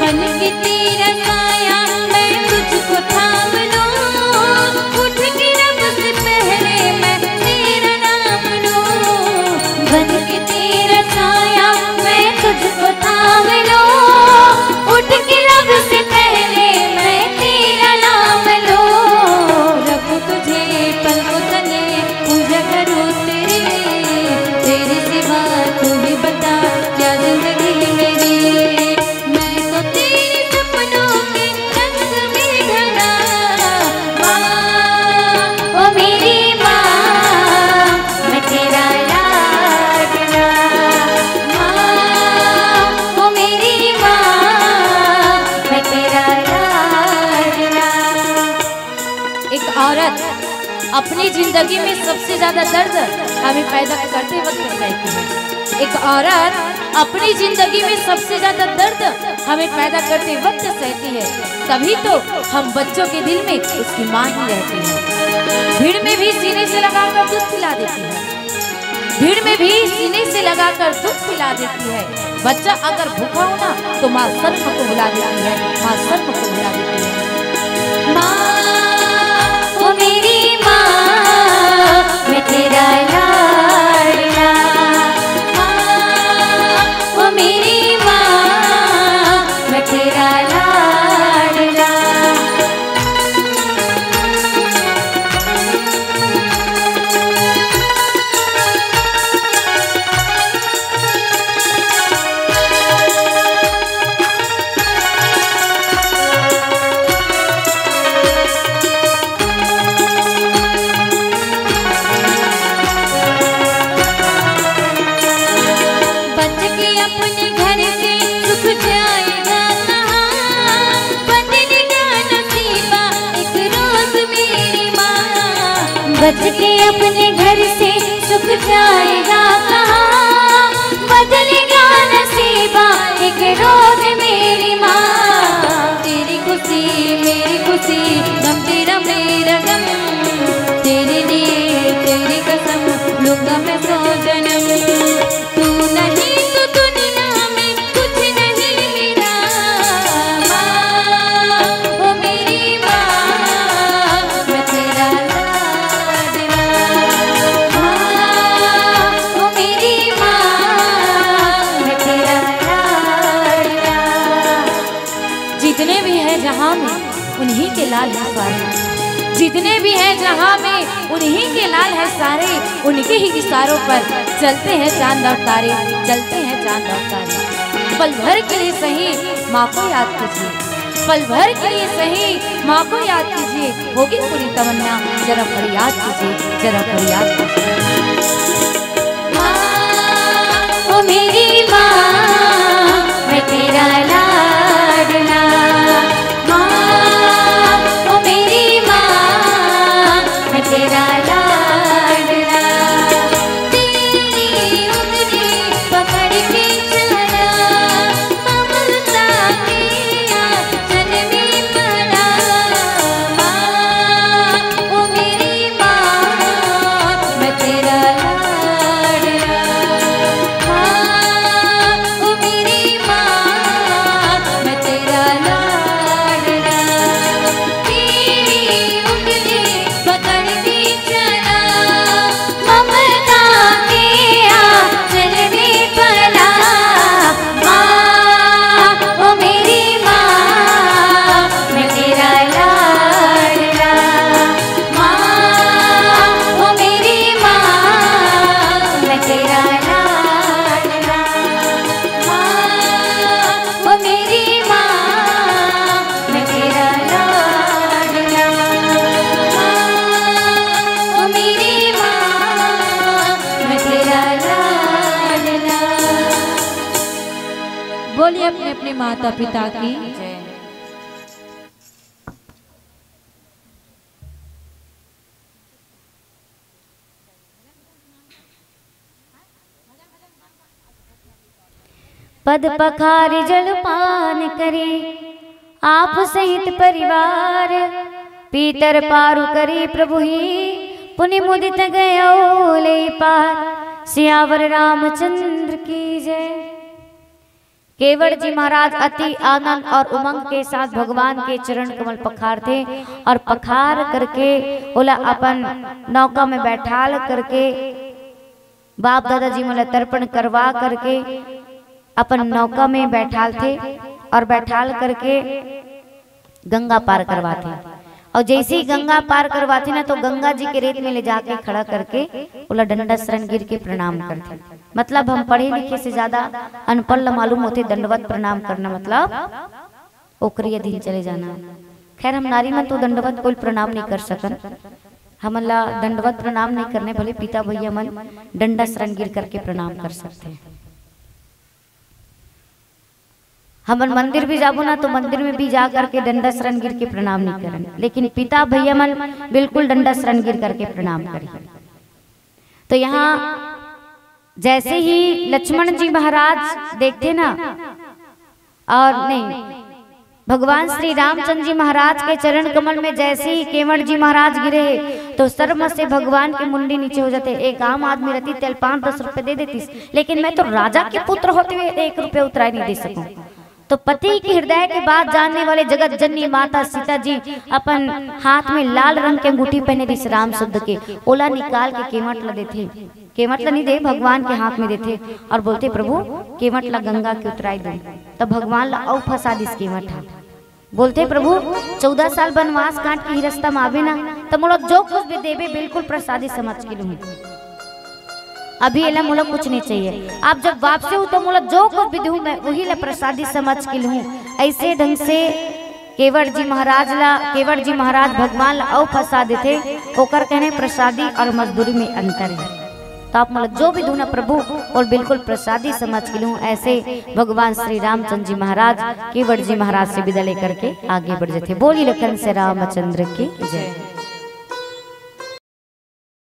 बन के तेरा साया मैं तुझको थाम लूं, उठ के रब से पहले मैं तेरा नाम लूं। बन के तेरा साया मैं तुझको थाम लूं, उठ के रब से पहले मैं तेरा नाम लूं। रब तुझे पलकों तले पूजा करूं तेरे सिवा तू ही बता क्या जिंदगी मेरी। मैं तो तेरे सपनों के रंग में ढला, माँ ओ मेरी माँ मैं तेरा लाडला, माँ ओ मेरी माँ मैं तेरा लाडला। एक औरत अपनी जिंदगी में सबसे ज्यादा दर्द हमें पैदा करते वक्त सहती है। एक औरत अपनी जिंदगी में सबसे ज्यादा दर्द हमें पैदा करते वक्त सहती है, तभी तो हम बच्चों के दिल में उसकी माँ ही रहती है। भीड़ में भी सीने से लगाकर दूध पिला देती है, भीड़ में भी सीने से लगाकर दूध पिला देती है। बच्चा अगर भूखा हो ना तो माँ शर्म को बुला देती है, माँ शर्म को बुला देती है। माँ वो मेरी माँ, मैं तेरा लाडला। माँ वो मेरी माँ, मैं तेरा लाडला। बच के अपने घर से सुख जाएगा कहाँ, बदलेगा नसीबा एक रोज मेरी माँ। तेरी खुशी मेरी खुशी, गम तेरा मेरा गम, तेरे लिए तेरी कसम लूंगा मैं 100 जन्म। तू नहीं तो दुनिया में कुछ नहीं मेरा। माँ वो मेरी माँ, मैं तेरा जितने भी हैं जहाँ में उन्हीं के लाल हैं सारे, जितने भी हैं जहाँ में उन्हीं के लाल हैं सारे। उनके ही इशारों पर चलते हैं चांद और तारे, चलते हैं चांद और तारे। पल भर के लिए सही माँ को याद कीजिए, पल भर के लिए सही माँ को याद कीजिए। होगी पूरी तमन्ना जरा फरियाद कीजिए, जरा फरियाद कीजिए। माँ वो मेरी माँ, मैं तेरा लाडला। माँ वो मेरी माँ, मैं तेरा लाडला। तेरी उंगली पकड़ के चला, ममता के आंचल में पला। माँ वो मेरी माँ, मैं तेरा लाडला। माँ वो मेरी माँ, मैं तेरा लाडला। तेरी उंगली पकड़ के चला, ममता के आंचल में पला। माँ वो मेरी माँ, मैं तेरा लाडला। माँ वो मेरी माँ, मैं तेरा लाडला। माँ वो मेरी माँ, मैं तेरा लाडला। माँ वो मेरी माँ, मैं तेरा लाडला। बोलिए अपने अपने माता पिता की जय। पद पखारी जलपान करे आप सहित परिवार, पीतर पारु करे प्रभु ही पुनि मुदित गयो ले पार। सियावर रामचंद्र की जय। केवड़ जी महाराज अति आनंद और उमंग के साथ भगवान के चरण कमल पखार थे और पखार करके बोला अपन नौका में बैठाल करके बाप दादाजी मोला तर्पण करवा करके अपन नौका में बैठाल थे और बैठाल करके गंगा पार करवाते। और जैसे ही गंगा पार करवाते ना तो गंगा जी के रेत में ले जाके खड़ा करके बोला डंडा शरण गिर के प्रणाम करते। मतलब हम पढ़े लिखे से ज्यादा अनपढ़ मालूम होते दंडवत प्रणाम करना मतलब ओकरी अधीन चले जाना। खैर हम नारी मन तो दंडवत कोई प्रणाम नहीं कर सकन, हमला दंडवत प्रणाम नहीं करने भले पिता भैया मन डंडा शरण गिर करके प्रणाम कर सकते हैं। हम मंदिर भी जाबो ना तो मंदिर में भी जा करके डंडा शरण गिर के प्रणाम नहीं करन, लेकिन पिता भैया मन बिल्कुल डंडा शरण गिर करके प्रणाम करिए। तो यहाँ जैसे ही लक्ष्मण जी महाराज देखते ना और नहीं भगवान श्री रामचंद्र जी महाराज के चरण कमल में जैसे ही केवड़ जी महाराज गिरे तो शर्म से भगवान की मुंडी नीचे हो जाते। एक आम आदमी रहती तेल 5-10 रुपए दे देती, लेकिन मैं तो राजा के पुत्र होते हुए 1 रुपया उतराई नहीं दे सकूं। तो पति के हृदय की बात जानने वाले जगत जननी माता सीता जी अपन हाथ में लाल रंग के अंगूठी पहने थी राम शब्द के, ओला निकाल के केवट ला देते, केवट ला नहीं दे भगवान के हाथ में देते और बोलते प्रभु केवट ला गंगा के उतराई दो। तब भगवान ला औ फंसा दिस केवट हा। बोलते प्रभु 14 साल वनवास काट के ही रास्ता में आवे ना, तो मोला जो कुछ भी देवे बिल्कुल प्रसादी समझ के लूं। अभी एला मोला कुछ नहीं चाहिए, आप जब वापसी हो तो मोला जो कुछ भी दूं मैं वही ला प्रसादी समझ के लूं। ऐसे ढंग से केवट जी महाराज भगवान ला औ फंसा देते। ओकर कहने प्रसादी और मजदूरी में अंतर है। तो आप मतलब जो भी दूना प्रभु और बिल्कुल प्रसादी समझ के लूं। ऐसे भगवान श्री रामचंद्र जी महाराज केवट जी महाराज से विदा लेकर के आगे बढ़ जाते। बोली लखन से रामचंद्र की जय।